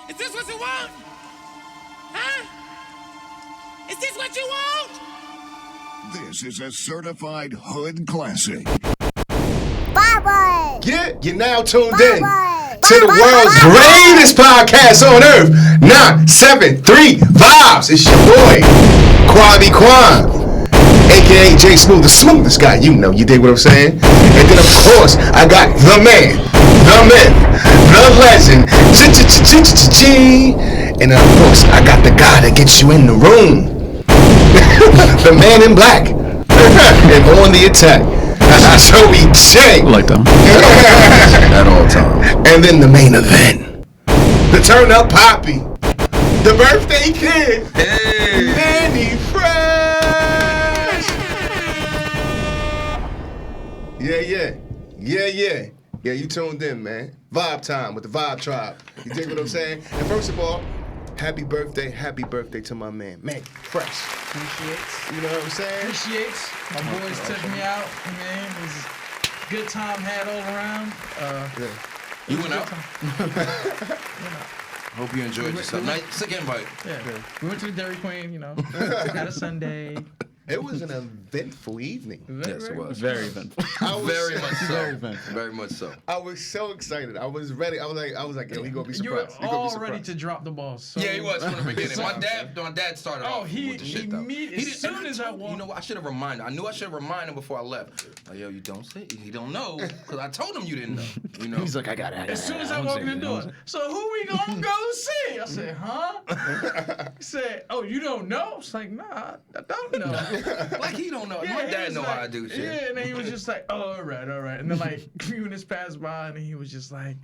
Is this what you want? Huh? Is this what you want? This is a certified hood classic. Bye-bye. Yeah, you're now tuned in to the world's greatest podcast on earth. 973 Vibes. It's your boy, Kwame Kwame, aka J Smooth, the smoothest guy. You know, you dig what I'm saying? And then, of course, I got the man, the myth, the legend, and of course, I got the guy that gets you in the room, the man in black, and on the attack. Joey J. Like them. At all times. And then the main event. The turn up poppy. The birthday kid. Hey. Manny Fresh. Yeah, you tuned in, man. Vibe time with the Vibe Tribe. You dig what I'm saying? And first of all, happy birthday to my man, Manny Fresh. Appreciates. You know what I'm saying? Appreciates. My boys took me out, man. It was a good time had all around. You went out? Hope you enjoyed yourself. Nice, sick invite. Yeah. We went to the Dairy Queen, had a Sunday. It was an eventful evening. Yes, it was. Very eventful. Very much so. Very eventful. Very much so. I was so excited. I was ready. I was like, yeah, we gonna be You were surprised. all ready to drop the ball. So Yeah, he was from the beginning. My dad started off with the shit though. As soon as I walked. You know what? I should have reminded. I knew I should have reminded him before I left. Like, yo, you don't say. He don't know because I told him you didn't know. You know. He's like, I got it. As soon as I walked in the door, so who we gonna go see? I said, huh? He said, oh, you don't know? I was like, nah, I don't know. Like he don't know. Yeah, My he dad was know like, how I do shit. Yeah, and then he was just like, oh, all right. And then like a few minutes passed by, and he was just like,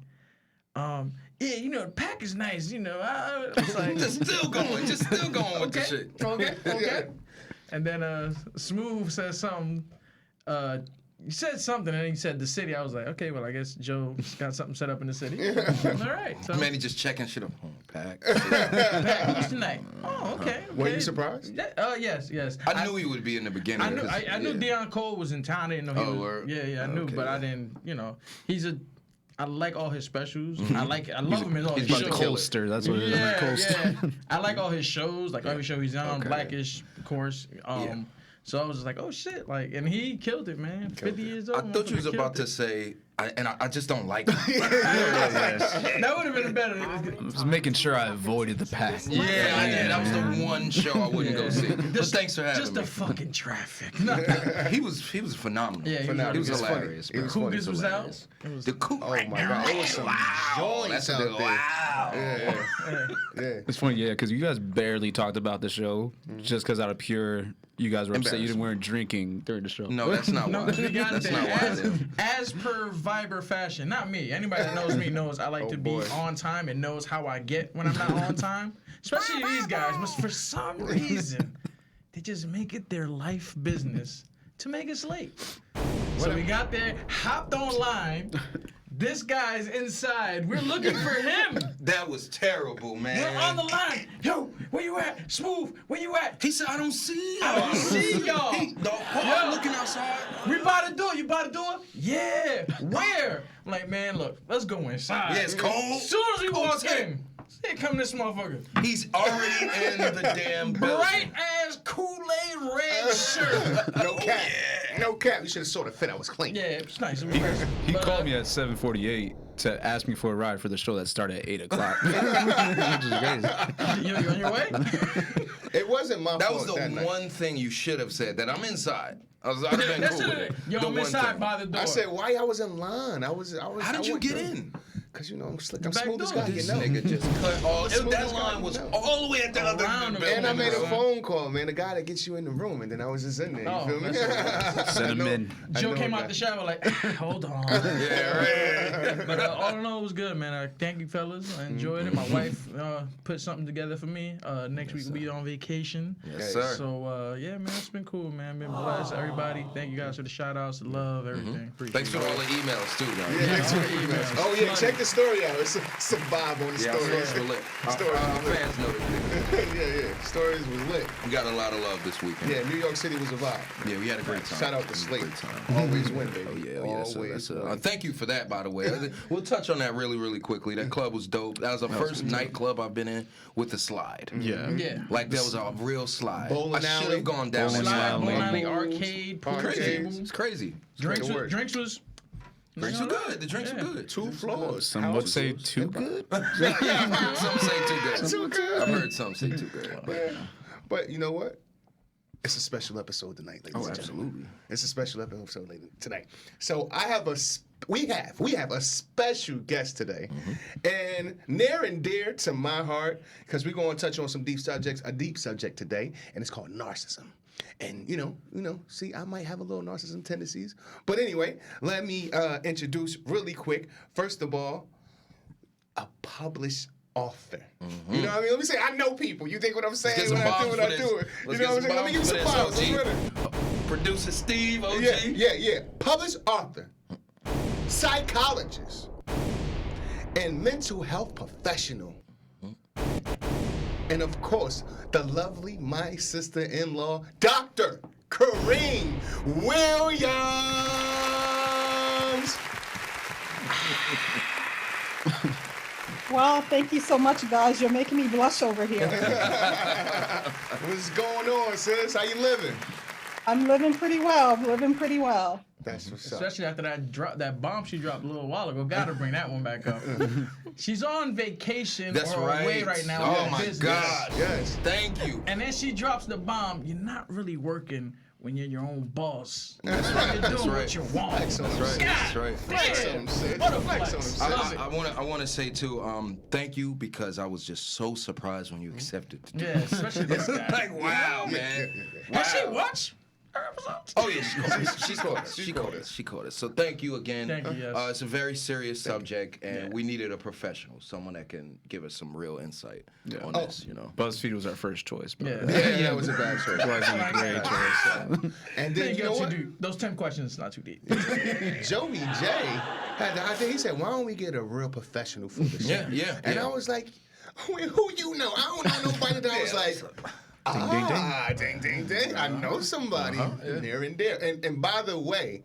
yeah, the pack is nice, I was like, just still going with the shit. Okay. And then Smooth says something. He said something, and then he said the city. I was like, okay, well, I guess Joe's got something set up in the city. All right. So Man, he just checking shit up. Pack. pack who's tonight? Oh, okay. Were you surprised? Yeah, yes. I knew he would be in the beginning. I knew Deion Cole was in town. I didn't know he was. Word. Yeah, I knew, Okay. but I didn't. I like all his specials. I love him in all his he's shows. about to kill it. Colster, that's what it is. Yeah, Colster. yeah. I like all his shows. Like every show he's on, Okay. Blackish, of course. So I was just like, oh shit, and he killed it, man. 50 years old. I thought you was motherfucker about killed to say, I just don't like him. That would have been better. I was making sure I avoided the pack. Yeah, I did. That was the one show I wouldn't go see. But thanks for having Just me. the fucking traffic. He was phenomenal. Yeah, he was It's funny. hilarious. It was Cougars funny. was out. It was The cool. Oh my god, it was some joints That's a out big there. wow. Yeah. It's funny, yeah, because you guys barely talked about the show just because out of pure, you guys were upset you weren't drinking during the show. No, that's not why. We got That's there. not why. As per Viber fashion, not me. Anybody that knows me knows I like to be on time and knows how I get when I'm not on time. Especially these guys, but for some reason, they just make it their life business to make us late. So we got there, hopped online. This guy's inside. We're looking for him. That was terrible, man. We're on the line. Yo, where you at? Smooth, where you at? He said, I don't see y'all. I don't see y'all. The whole looking outside. We by the door. You by the door? Yeah. Where? I'm like, man, look, let's go inside. Yeah, it's cold. As soon as we Cold walk as hell. in, here come this motherfucker. He's already in the damn building. Bright ass Kool-Aid red shirt. No cap. No cap. You should have saw the fit. I was clean. Yeah, it's nice. He called me at 7:48 to ask me for a ride for the show that started at 8 o'clock. Which is crazy. You on your way? It wasn't my That fault. was the that night. one thing you should have said, that I'm inside. I've been That's cool with it. it. Yo, The I'm one inside thing. by the door. I said, why I was in line? How did you get in? Because, I'm slick. I'm Back smooth as door. guy, you This know. nigga just cut all. Smooth That as guy, line you was know. all the way at the other Around end of the him. And I made a building. phone call, man. The guy that gets you in the room, and then I was just in there. You Oh, feel me? Send him in. Joe came out the shower like, hold on. Yeah, right. But all in all, it was good, man. Thank you, fellas. I enjoyed it. My wife put something together for me. Next week we'll be on vacation. Yes, sir. So, yeah, man, it's been cool, man. Been blessed. Everybody, thank you guys for the shout-outs, the love, everything. Appreciate Thanks for it. all the emails, too, man. Yeah, thanks for the emails. Oh, yeah, check the story out. It's some vibe on the Yeah, story. stories were lit. Stories Our were lit. fans know this. Yeah. Stories was lit. We got a lot of love this weekend. Yeah, New York City was a vibe. Yeah, we had a great time. Shout out to It was a Slate. great time. Always win, baby. Oh yeah. Always win. Thank you for that, by the way. We'll touch on that really quickly. That club was dope. That was the first nightclub I've been in with a slide. Yeah. Yeah. Like there was a real slide. Bowling I should alley. have gone down that Bowling Slide, slide. bowling alley, Bowling arcade, pool arcades. table. It's crazy. Drinks work. was. Drinks were good. The drinks were good. 2 floors. Some would say too good. I've heard some say too good. Too good. I've heard some say too good. But But you know what? It's a special episode tonight, ladies and gentlemen. absolutely. It's a special episode tonight. So I have we have a special guest today, and near and dear to my heart, because we're going to touch on some deep subject today, and it's called narcissism. And you know, see, I might have a little narcissism tendencies, but anyway, let me introduce really quick. First of all, a published author. You know what I mean? Let me say, I know people. You think what I'm saying Get some when I do bombs what for I this. do it? You Let's know what I'm get saying? Let me give you some bombs bombs. for Let's this, run it. OG. Producer Steve, OG. Yeah. Published author, psychologist, and mental health professional. And of course, the lovely, my sister-in-law, Dr. Kareem Williams. Well, thank you so much, guys. You're making me blush over here. What's going on, sis? How you living? I'm living pretty well. That's what's up. Especially after that bomb she dropped a little while ago. Gotta bring that one back up. She's on vacation That's or right. away right now. Oh on my business. God. Yes. Thank you. And then she drops the bomb. You're not really working when you're your own boss. That's You're doing That's what right. you want. Flex on That's him, right. sis. That's right. Flex on him, sis. What a Flex flex. on him, sis. I want to say too, thank you, because I was just so surprised when you accepted to do Yeah, especially this guy. Like, wow, man. Has she watched her episodes? Oh yeah, she caught us. She caught us. So thank you again. Thank you, yes. It's a very serious subject, and we needed a professional, someone that can give us some real insight on this. You know. BuzzFeed was our first choice. But Yeah. That was a bad choice. It wasn't a great choice. And There then you know go, what? Those 10 questions not too deep. Joey J had the idea. He said, "Why don't we get a real professional for the show?" Yeah. And I was like, "Who you know? I don't know nobody." That I was like, ding. I know somebody near and dear. And by the way,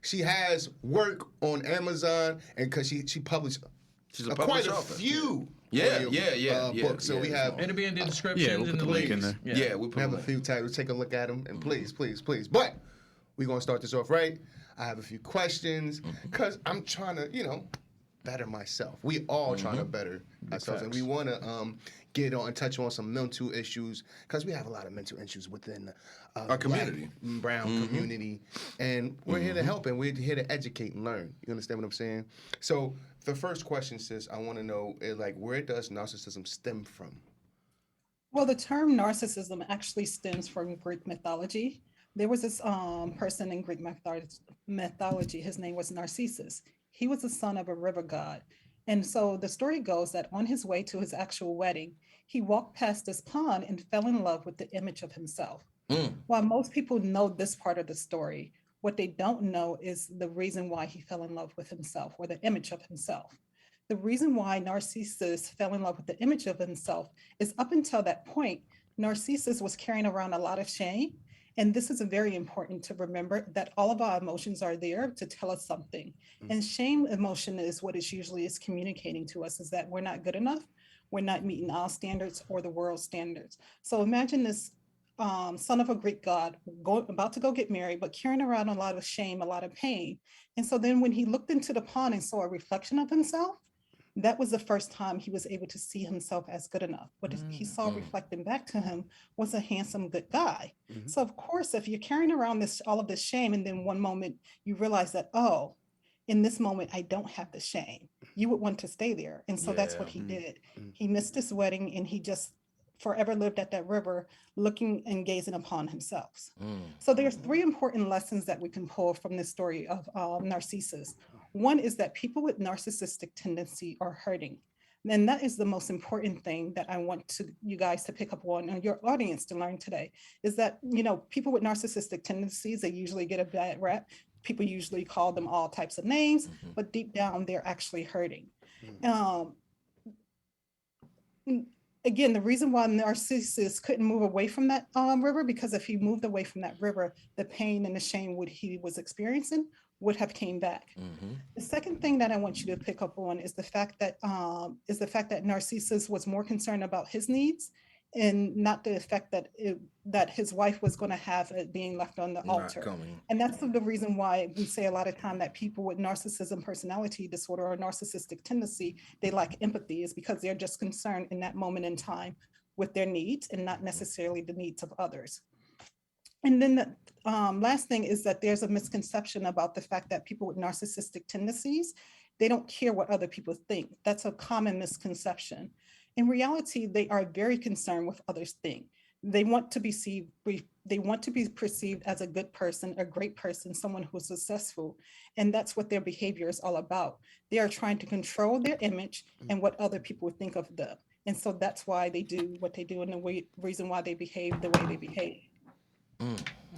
she has work on Amazon, and because she published She's a quite published a author. few books. So we have It'll be in the description. Yeah, we'll put the link in there. Yeah, we We put have them a few titles. Take a look at them, and please. But we're gonna start this off right. I have a few questions because I'm trying to, better myself. We all trying to better ourselves, and we want to get on and touch on some mental issues because we have a lot of mental issues within Our community. Black, brown community, and we're here to help and we're here to educate and learn. You understand what I'm saying? So the first question, sis, I want to know is where does narcissism stem from? Well, the term narcissism actually stems from Greek mythology. There was this person in Greek mythology. His name was Narcissus. He was the son of a river god. And so the story goes that on his way to his actual wedding, he walked past this pond and fell in love with the image of himself. While most people know this part of the story, what they don't know is the reason why he fell in love with himself or the image of himself. The reason why Narcissus fell in love with the image of himself is up until that point, Narcissus was carrying around a lot of shame. And this is very important to remember that all of our emotions are there to tell us something. And shame emotion is what it usually is communicating to us is that we're not good enough, we're not meeting our standards or the world's standards. So imagine this son of a Greek god about to go get married, but carrying around a lot of shame, a lot of pain. And so then when he looked into the pond and saw a reflection of himself, that was the first time he was able to see himself as good enough. What he saw reflecting back to him was a handsome, good guy. So of course, if you're carrying around all of this shame, and then one moment you realize that, oh, in this moment, I don't have the shame, you would want to stay there. And so that's what he did. He missed his wedding and he just forever lived at that river looking and gazing upon himself. So there's three important lessons that we can pull from this story of Narcissus. One is that people with narcissistic tendency are hurting. And that is the most important thing that I want you guys to pick up on and your audience to learn today is that, people with narcissistic tendencies, they usually get a bad rap. People usually call them all types of names, but deep down, they're actually hurting. Um, Again, the reason why Narcissus couldn't move away from that river, because if he moved away from that river, the pain and the shame what he was experiencing would have came back. The second thing that I want you to pick up on is the fact that Narcissus was more concerned about his needs and not the effect that that his wife was going to have it being left on the altar. And that's the reason why we say a lot of time that people with narcissism personality disorder or narcissistic tendency, they lack empathy, is because they're just concerned in that moment in time with their needs and not necessarily the needs of others. And then the last thing is that there's a misconception about the fact that people with narcissistic tendencies, they don't care what other people think. That's a common misconception. In reality, they are very concerned with others think. They want to be perceived as a good person, a great person, someone who's successful. And that's what their behavior is all about. They are trying to control their image and what other people think of them. And so that's why they do what they do and the reason why they behave the way they behave.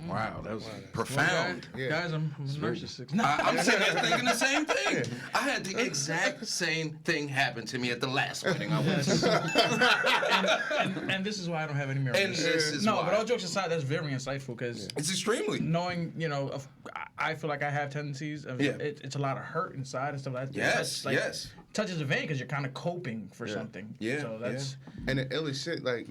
Wow, that was profound. Guys, I'm a narcissist. I'm sitting there thinking the same thing. I had the exact same thing happen to me at the last wedding I went to. and this is why I don't have any mirrors. And this is why. But all jokes aside, that's very insightful because it's extremely knowing, I feel like I have tendencies of it's a lot of hurt inside and stuff like that. Yes, touches a vein because you're kind of coping for something. Yeah. So that's and the illest shit, like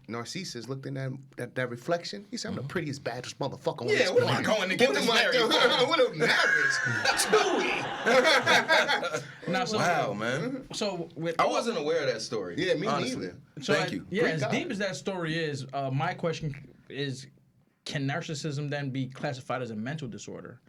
Narcissus looked in that reflection. He said, "I'm the prettiest, baddest motherfucker on this what am I going to get this married for? What a marriage? Wow, man. So I wasn't aware of that story. Yeah, me neither. So Thank you. Yeah, as deep as that story is, my question is, can narcissism then be classified as a mental disorder?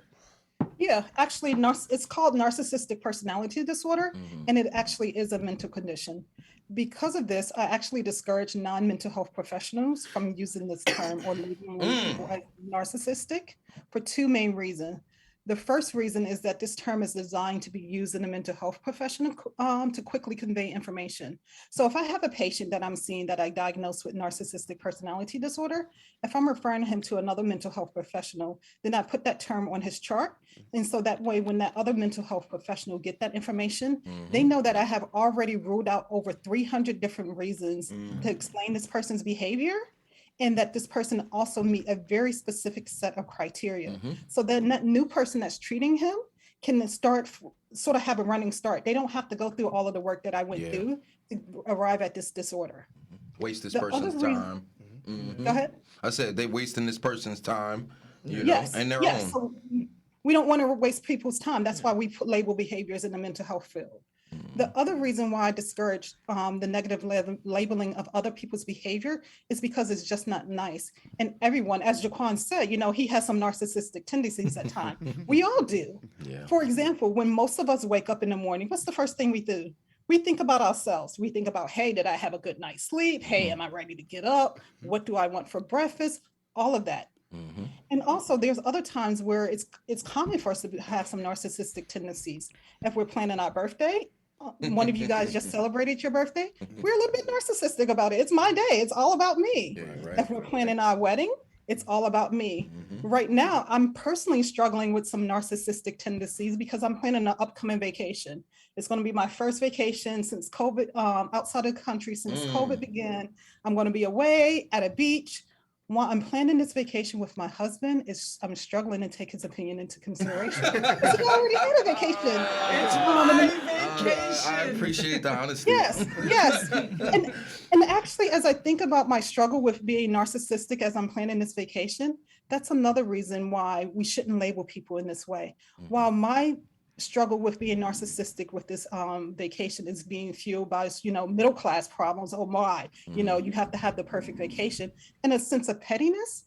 Yeah, actually, it's called narcissistic personality disorder, and it actually is a mental condition. Because of this, I actually discourage non-mental health professionals from using this term or labeling people as narcissistic for two main reasons. The first reason is that this term is designed to be used in a mental health professional to quickly convey information. So if I have a patient that I'm seeing that I diagnosed with narcissistic personality disorder, if I'm referring him to another mental health professional, then I put that term on his chart. And so that way, when that other mental health professional get that information, they know that I have already ruled out over 300 different reasons to explain this person's behavior, and that this person also meet a very specific set of criteria. So then that new person that's treating him can sort of have a running start. They don't have to go through all of the work that I went through to arrive at this disorder. Waste this person's time. Go ahead. I said they wasting this person's time, and their own. So we don't want to waste people's time. That's why we label behaviors in the mental health field. The other reason why I discourage the negative labeling of other people's behavior is because it's just not nice. And everyone, as Jaquan said, he has some narcissistic tendencies at times. We all do. Yeah. For example, when most of us wake up in the morning, what's the first thing we do? We think about ourselves. We think about, hey, did I have a good night's sleep? Hey, am I ready to get up? What do I want for breakfast? All of that. And also there's other times where it's common for us to have some narcissistic tendencies. If we're planning our birthday, one of you guys just celebrated your birthday, we're a little bit narcissistic about it. It's my day. It's all about me. If we're planning our wedding, it's all about me. Right now, I'm personally struggling with some narcissistic tendencies because I'm planning an upcoming vacation. It's going to be my first vacation since COVID, outside of the country since COVID began. I'm going to be away at a beach. While I'm planning this vacation with my husband, I'm struggling to take his opinion into consideration. Because he already had a vacation. It's my vacation. I appreciate the honesty. Yes. And actually, as I think about my struggle with being narcissistic as I'm planning this vacation, that's another reason why we shouldn't label people in this way. While my struggle with being narcissistic with this vacation is being fueled by middle class problems. Oh my, you have to have the perfect vacation, and a sense of pettiness.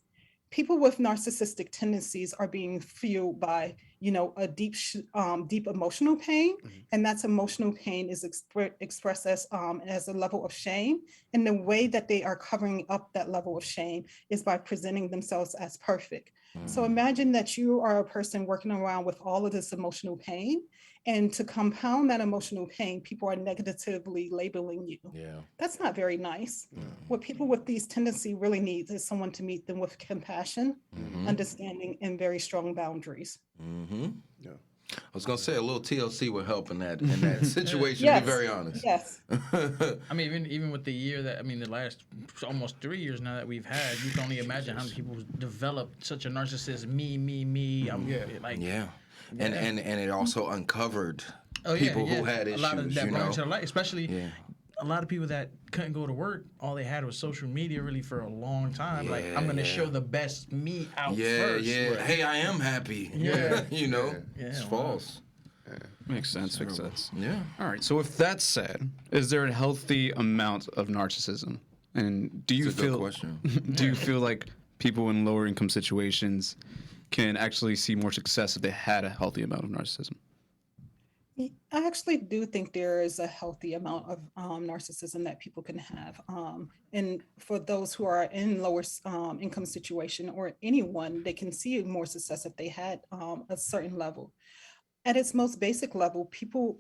People with narcissistic tendencies are being fueled by a deep emotional pain, and that's emotional pain is expressed as a level of shame, and the way that they are covering up that level of shame is by presenting themselves as perfect. So imagine that you are a person working around with all of this emotional pain, and to compound that emotional pain, people are negatively labeling you. That's not very nice. What people with these tendencies really need is someone to meet them with compassion, understanding, and very strong boundaries. I was gonna say a little TLC would help in that situation. Yes. To be very honest. Yes. I mean, even with the year that the last almost 3 years now that we've had, you can only imagine how many people developed such a narcissist. Me. I'm like Yeah. And it also uncovered Oh, people who had issues. A lot of that you brought know? into the light, especially a lot of people that couldn't go to work. All they had was social media really for a long time. Like, I'm going to show the best me out first. Yeah. Right? Hey, I am happy. Yeah. You know, Yeah, it's wow. false. Makes sense. Makes sense. Yeah. All right. So with that said, is there a healthy amount of narcissism? And do you It's a good feel question. do you feel like people in lower income situations can actually see more success if they had a healthy amount of narcissism? I actually do think there is a healthy amount of narcissism that people can have. And for those who are in lower income situation or anyone, they can see more success if they had a certain level. At its most basic level, people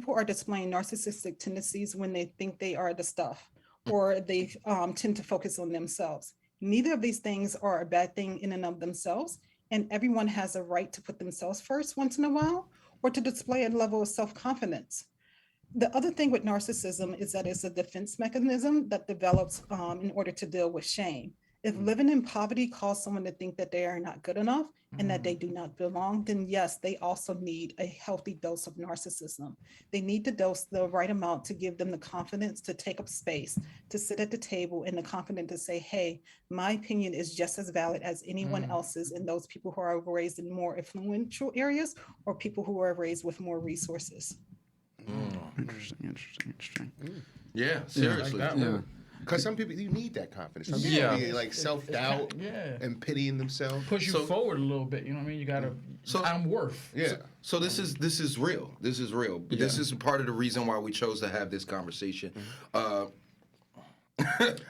are displaying narcissistic tendencies when they think they are the stuff, or they tend to focus on themselves. Neither of these things are a bad thing in and of themselves, and everyone has a right to put themselves first once in a while, or to display a level of self-confidence. The other thing with narcissism is that it's a defense mechanism that develops in order to deal with shame. If living in poverty causes someone to think that they are not good enough and that they do not belong, then yes, they also need a healthy dose of narcissism. They need to dose the right amount to give them the confidence to take up space, to sit at the table, and the confidence to say, hey, my opinion is just as valid as anyone else's, and those people who are raised in more influential areas or people who are raised with more resources. Interesting. Yeah, seriously. Like that Yeah. word. Because some people, you need that confidence. Some Yeah. people be like self-doubt Yeah. and pitying themselves. Push you forward a little bit. You know what I mean? You gotta. I'm worth. Yeah. So this is real. This is real. This is part of the reason why we chose to have this conversation.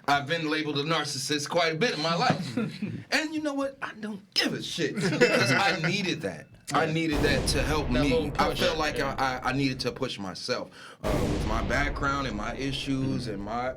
I've been labeled a narcissist quite a bit in my life, and you know what? I don't give a shit because I needed that. I needed that to help That me. little I push. felt like I needed to push myself with my background and my issues and my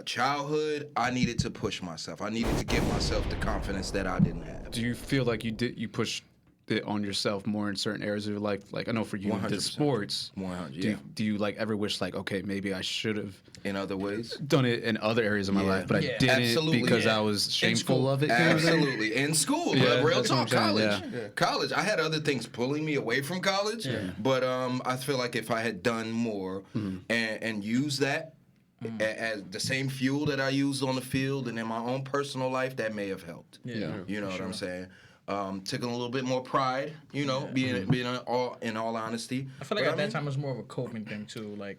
childhood. I needed to push myself. I needed to give myself the confidence that I didn't have. Do you feel like you pushed it on yourself more in certain areas of your life? Like, I know for you, 100%. the sports. 100. Do you like ever wish like, okay, maybe I should have In other ways. done it in other areas of my life, but I didn't Absolutely. because Yeah. I was shameful school. of it. You know what I mean? Absolutely. In school, Yeah, real that's what talk, I'm saying, college. yeah. College. I had other things pulling me away from college, but I feel like if I had done more and used that as the same fuel that I used on the field and in my own personal life, that may have helped. Yeah. You know what I'm saying? Taking a little bit more pride, being in all honesty. I feel like at that time it was more of a coping thing too. Like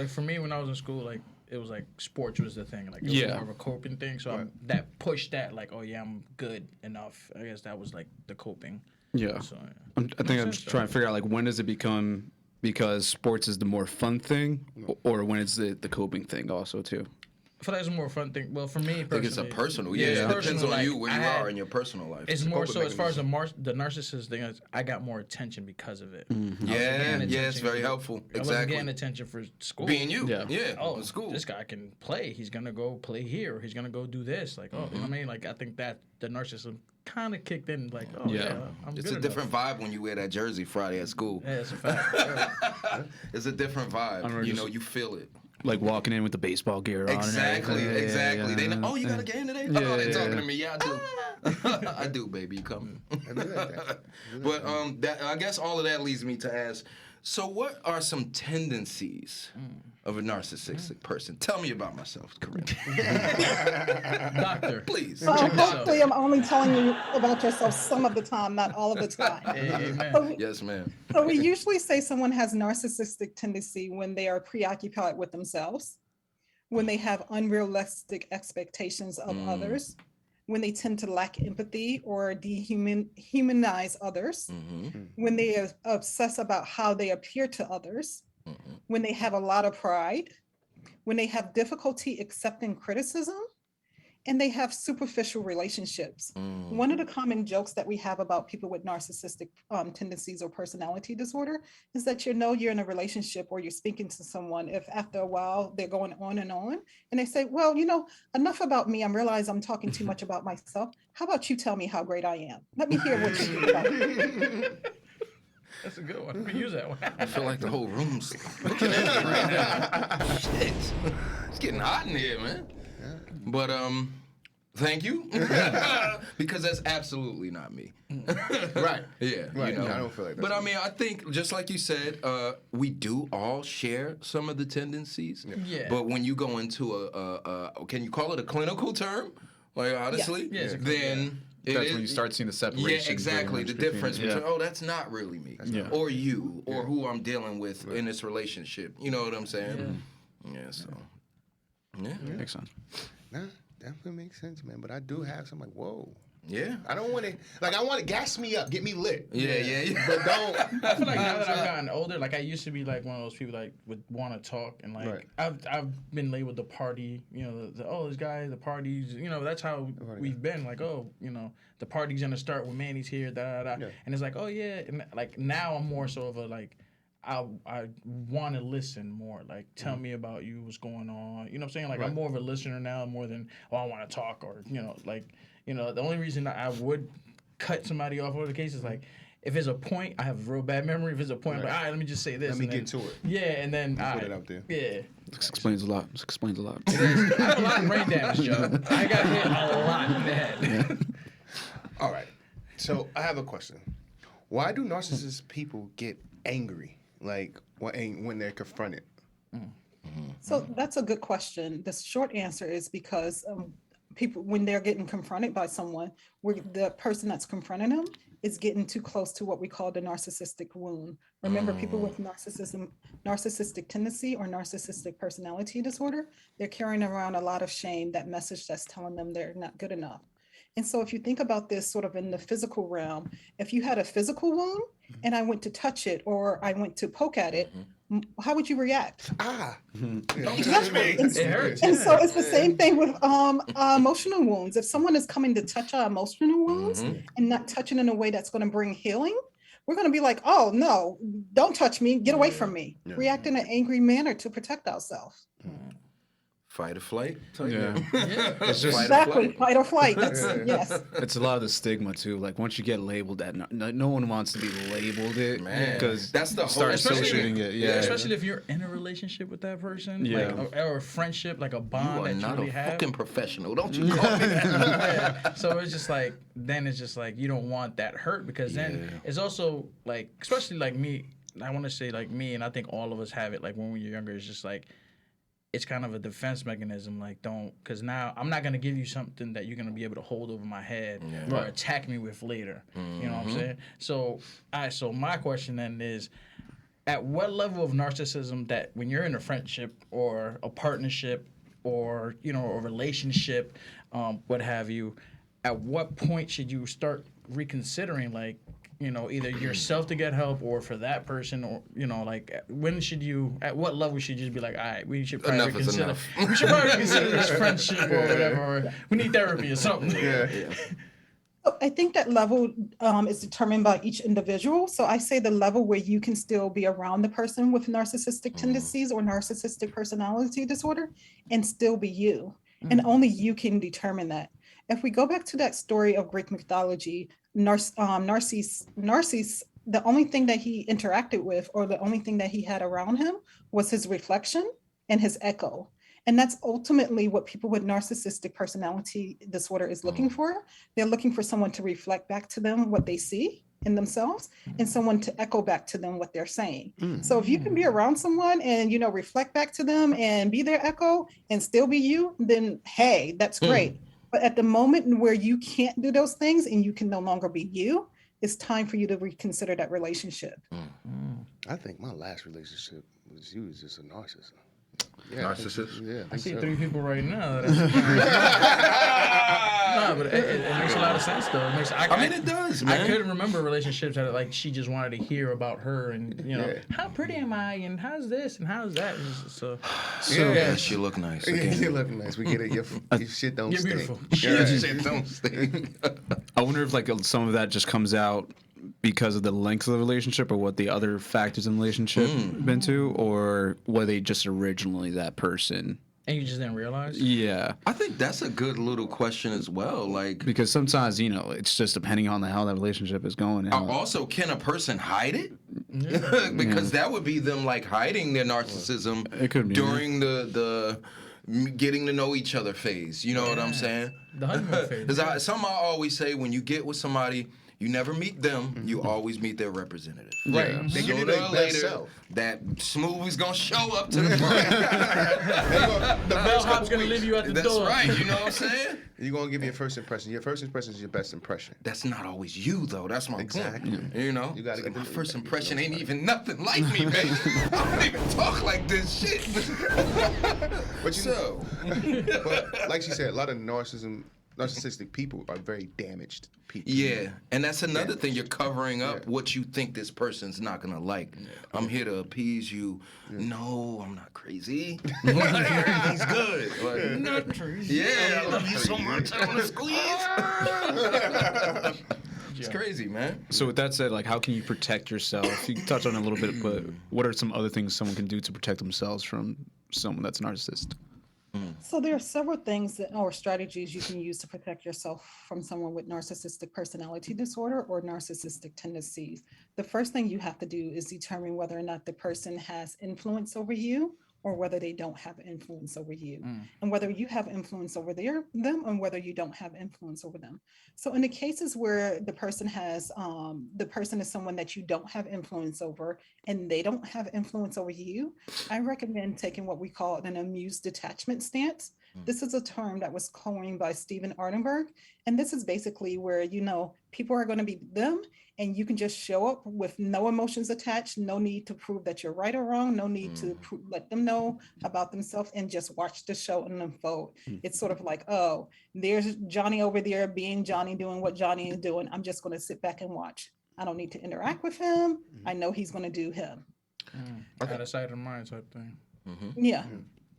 for me when I was in school, like it was like sports was the thing. Like it was more of a coping thing. So that pushed that like, oh yeah, I'm good enough. I guess that was like the coping. Yeah. So I think I'm just trying to figure out like when does it become because sports is the more fun thing, or when it's the coping thing also too. I feel like it's a more fun thing. Well, for me, I think it's a personal. Yeah, it's it depends personal, on like, you where you are in your personal life. It's more so as far as the narcissist thing is, I got more attention because of it. Yeah, it's very helpful. I wasn't Exactly. getting attention for school. Being you. Yeah. Oh, in school. this guy can play. He's gonna go play here. Or he's gonna go do this. Like, oh, you know what I mean? Like, I think that the narcissism kind of kicked in. Like, oh yeah, I'm It's good a different vibe when you wear that jersey Friday at school. Yeah, it's a fact. It's a different vibe. remember You feel it. Like walking in with the baseball gear on. Exactly, and everything. exactly. They know, you got a yeah. game today? Yeah, Oh, they're yeah, talking yeah. to me. Yeah, I do. I do, baby. You coming? But I guess all of that leads me to ask, so what are some tendencies of a narcissistic person? Tell me about myself, Kareem. Doctor, Please. Hopefully, I'm only telling you about yourself some of the time, not all of the time. Amen. Yes, ma'am. So we usually say someone has narcissistic tendency when they are preoccupied with themselves, when they have unrealistic expectations of others, when they tend to lack empathy or dehumanize others, when they obsess about how they appear to others, when they have a lot of pride, when they have difficulty accepting criticism, and they have superficial relationships. One of the common jokes that we have about people with narcissistic tendencies or personality disorder is that you're in a relationship or you're speaking to someone, if after a while they're going on, and they say, well, enough about me. I realize I'm talking too much about myself. How about you tell me how great I am? Let me hear what you think about me. That's a good one. We can use that one. I feel like the whole room's looking at me right now. Shit. It's getting hot in here, man. But, thank you. Because that's absolutely not me. Right. Yeah. Right. You know. I don't feel like that. But I mean, I think, just like you said, we do all share some of the tendencies. Yeah. But when you go into can you call it a clinical term? Like, honestly? Yes. Then... That's when you start seeing the separation. Yeah, exactly. The difference between, that's not really me. Yeah. Or you, or who I'm dealing with in this relationship. You know what I'm saying? Yeah, so. Yeah. Makes sense. Nah, definitely makes sense, man. But I do have some like, whoa. Yeah. I don't want to, like, I want to gas me up, get me lit. Yeah. But don't. I feel like now that I've gotten older, like I used to be like one of those people like would want to talk and like I've been labeled the party, you know, this guy, the parties, you know, that's how we've been like, you know, the party's gonna start when Manny's here, and it's like, and like now I'm more so of a like. I want to listen more. Like, tell me about you, what's going on. You know what I'm saying? Like, I'm more of a listener now more than, I want to talk or, you know, like, you know, the only reason I would cut somebody off over the case is like, if it's a point, I have a real bad memory. If it's a point, I'm like, all right, let me just say this. Let me get to it. Yeah, and then put it out there. Yeah. This explains a lot. I have a lot of brain damage, Joe. I got hit a lot in the head. All right. So I have a question. Why do narcissist people get angry? Like when they're confronted? So that's a good question. The short answer is because people, when they're getting confronted by someone, the person that's confronting them is getting too close to what we call the narcissistic wound. Remember, people with narcissistic tendency or narcissistic personality disorder, they're carrying around a lot of shame, that message that's telling them they're not good enough. And so if you think about this sort of in the physical realm, if you had a physical wound and I went to touch it or I went to poke at it, how would you react? Exactly. It hurts. And so it's the same thing with emotional wounds. If someone is coming to touch our emotional wounds and not touching in a way that's going to bring healing, we're going to be like, oh, no, don't touch me. Get away from me. React in an angry manner to protect ourselves. Fight or flight. It's just Exactly. Fight or flight. That's, yes. It's a lot of the stigma too. Like once you get labeled that, no one wants to be labeled it, man. Because that's the whole. start associating it. Yeah. Especially if you're in a relationship with that person, like, or a friendship, like a bond that you really have. You are not a fucking professional. Don't you call me that. So it's just like, then it's just like you don't want that hurt because then it's also like, especially like me. I want to say like me, and I think all of us have it. Like when we're younger, it's just like. It's kind of a defense mechanism, like because now I'm not gonna give you something that you're gonna be able to hold over my head or attack me with later. You know what I'm saying? So, so my question then is, at what level of narcissism that when you're in a friendship or a partnership or a relationship, what have you, at what point should you start reconsidering either yourself to get help or for that person, or when should you, at what level should you just be like, all right, we should probably consider this friendship or whatever, or we need therapy or something. I think that level is determined by each individual. So I say the level where you can still be around the person with narcissistic tendencies or narcissistic personality disorder and still be you. And only you can determine that. If we go back to that story of Greek mythology, Narcissus, the only thing that he interacted with or the only thing that he had around him was his reflection and his echo. And that's ultimately what people with narcissistic personality disorder is looking for. They're looking for someone to reflect back to them what they see in themselves and someone to echo back to them what they're saying. So if you can be around someone and, reflect back to them and be their echo and still be you, then hey, that's great. But at the moment where you can't do those things and you can no longer be you, it's time for you to reconsider that relationship. I think my last relationship was you was just a narcissist. Narcissist? I see 3 people right now. No, but it makes a lot of sense though. It does, man. I couldn't remember relationships that she just wanted to hear about her and how pretty am I and how's this and how's that. So she look nice. You look nice. We get it. Your shit don't stink. Beautiful. Shit don't stink. I wonder if some of that just comes out because of the length of the relationship or what the other factors in the relationship been to, or were they just originally that person And you just didn't realize? Yeah. I think that's a good little question as well. Like, Because sometimes, it's just depending on how that relationship is going. also, can a person hide it? Because that would be them like hiding their narcissism It could be, during the getting to know each other phase. You know what I'm saying? The honeymoon phase. Because something I always say, when you get with somebody, you never meet them, you always meet their representative. Right. They give you Sooner their or best later, self. that smooth is gonna show up to the front. The bellhop's going to leave you at the That's door. right. You know what I'm saying? You're gonna give your first impression. Your first impression is your best impression. That's not always you, though. That's my Exactly. point. You know? You gotta It's like, get my the- first you gotta impression get ain't those even nothing like me, baby. I don't even talk like this shit. But So, but like she said, a lot of narcissistic people are very damaged people. yeah. And that's another thing. You're covering up what you think this person's not going to like. I'm here to appease you. No, I'm not crazy. Everything's good. Like, Not crazy. yeah, I love you so much. I want to squeeze. It's crazy, man. So with that said, like, how can you protect yourself? You touched on it a little bit, but what are some other things someone can do to protect themselves from someone that's a narcissist? So there are several things or strategies you can use to protect yourself from someone with narcissistic personality disorder or narcissistic tendencies. The first thing you have to do is determine whether or not the person has influence over you or whether they don't have influence over you, and whether you have influence over them and whether you don't have influence over them. So in the cases where the person is someone that you don't have influence over and they don't have influence over you, I recommend taking what we call an Amuse detachment stance. This is a term that was coined by Stephen Ardenberg. And this is basically where, people are going to be them and you can just show up with no emotions attached, no need to prove that you're right or wrong, no need to let them know about themselves, and just watch the show unfold. It's sort of like, oh, there's Johnny over there being Johnny, doing what Johnny is doing. I'm just going to sit back and watch. I don't need to interact with him. I know he's going to do him. Out of sight of mind type thing. Yeah.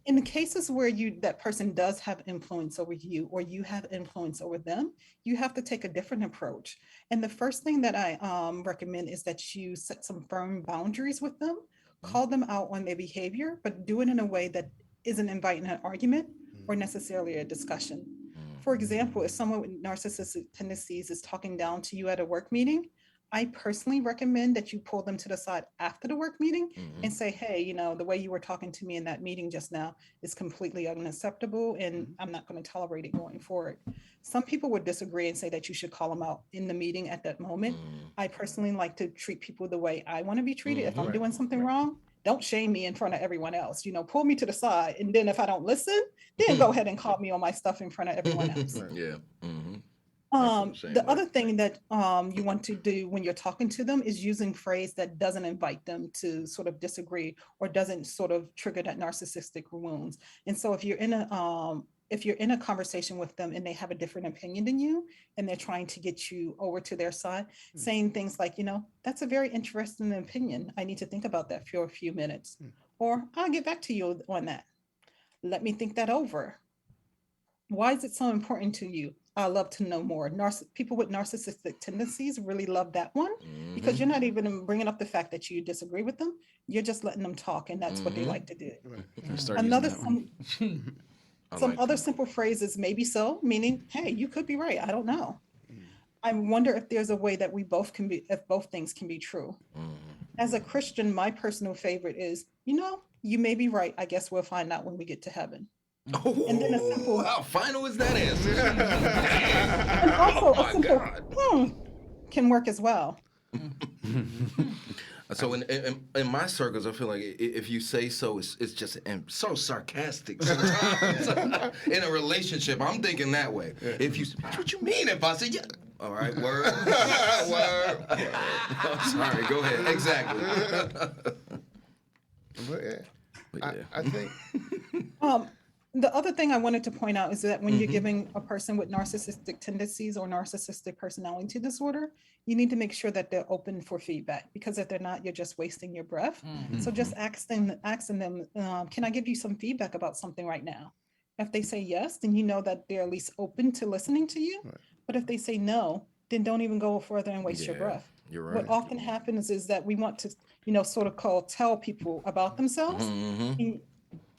In the cases where that person does have influence over you or you have influence over them, you have to take a different approach. And the first thing that I recommend is that you set some firm boundaries with them, call them out on their behavior, but do it in a way that isn't inviting an argument or necessarily a discussion. For example, if someone with narcissistic tendencies is talking down to you at a work meeting, I personally recommend that you pull them to the side after the work meeting and say, hey, the way you were talking to me in that meeting just now is completely unacceptable and I'm not going to tolerate it going forward. Some people would disagree and say that you should call them out in the meeting at that moment. I personally like to treat people the way I want to be treated. If I'm doing something wrong, don't shame me in front of everyone else. Pull me to the side. And then if I don't listen, then go ahead and call me on my stuff in front of everyone else. Yeah. The other thing that you want to do when you're talking to them is using phrase that doesn't invite them to sort of disagree or doesn't sort of trigger that narcissistic wounds. And so if you're in a conversation with them and they have a different opinion than you and they're trying to get you over to their side, saying things like, that's a very interesting opinion. I need to think about that for a few minutes, or I'll get back to you on that. Let me think that over. Why is it so important to you? I love to know more. People with narcissistic tendencies really love that one because you're not even bringing up the fact that you disagree with them. You're just letting them talk, and that's what they like to do. Some other simple phrases, maybe so, meaning, hey, you could be right. I don't know. I wonder if there's a way that if both things can be true. As a Christian, my personal favorite is, you may be right. I guess we'll find out when we get to heaven. And then a simple, how final is that answer? and also a simple can work as well. So in my circles, I feel like if you say so, it's just so sarcastic sometimes. In a relationship, I'm thinking that way. If you, what you mean if I say yeah? All right, word, word. I'm sorry, go ahead. Exactly. But I think. The other thing I wanted to point out is that when you're giving a person with narcissistic tendencies or narcissistic personality disorder, you need to make sure that they're open for feedback, because if they're not, you're just wasting your breath. So just asking them, can I give you some feedback about something right now? If they say yes, then you know that they're at least open to listening to you. Right. But if they say no, then don't even go further and waste your breath. You're right. What often happens is that we want to, sort of tell people about themselves.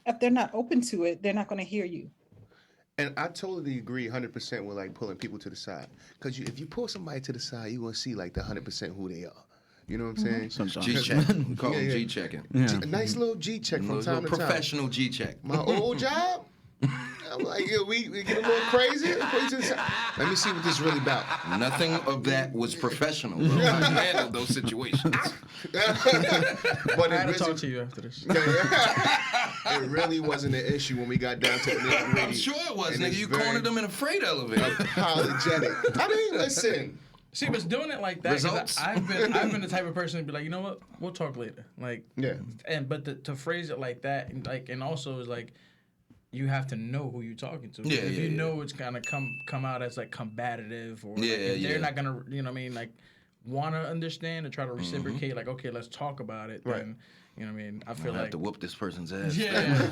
if they're not open to it, they're not going to hear you. And I totally agree 100% with like pulling people to the side. Because if you pull somebody to the side, you're going to see like the 100% who they are. You know what I'm saying? G-check. We call them G-checking. A nice little G-check from time to time. Professional G-check. My old job, I'm like, yeah, we get a little crazy. Let me see what this is really about. Nothing of that was professional. Bro. I handled those situations. But I had to talk to you after this. It really wasn't an issue when we got down to the nitty-gritty. I'm sure it was, And nigga. it's You very cornered them in a freight elevator. Apologetic. I mean, listen. See, but doing it like that, 'cause Results? I've been the type of person to be like, you know what, we'll talk later. Like, Yeah. But to phrase it like that, and also is like, you have to know who you're talking to. Yeah, if yeah, you yeah. know it's gonna come out as like combative, or Yeah, like, if yeah. they're not gonna, you know what I mean, like want to understand and try to reciprocate, like, okay, let's talk about it. Right. Then, you know what I mean, I I feel have like to whoop this person's ass. yeah,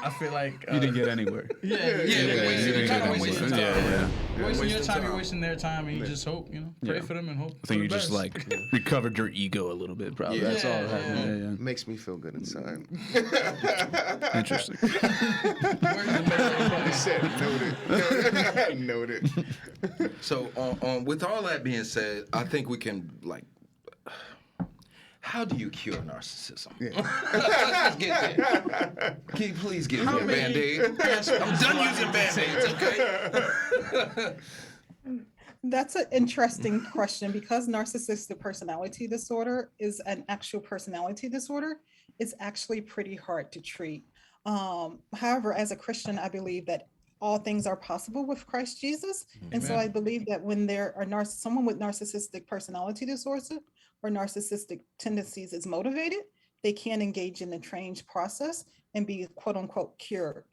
I feel like You didn't get anywhere. yeah, wasting kind of time. wasting Wasting your time. time. Yeah. Wasting your Wasting time, time. you're wasting their time, and you just hope, pray Yeah. for them and hope. I think for you the just best. like recovered your ego a little bit, probably. Yeah. That's all that Yeah, happened. Makes me feel good inside. Yeah. Interesting. Where's the I said noted. Noted. So, with all that being said, I think we can, like, how do you cure narcissism? Let's get there. Can you please give me a Band-Aid? I'm done using Band-Aids, okay? That's an interesting question, because narcissistic personality disorder is an actual personality disorder. It's actually pretty hard to treat. However, as a Christian, I believe that all things are possible with Christ Jesus. And so I believe that when there are someone with narcissistic personality disorder or narcissistic tendencies is motivated, they can engage in the change process and be quote unquote cured.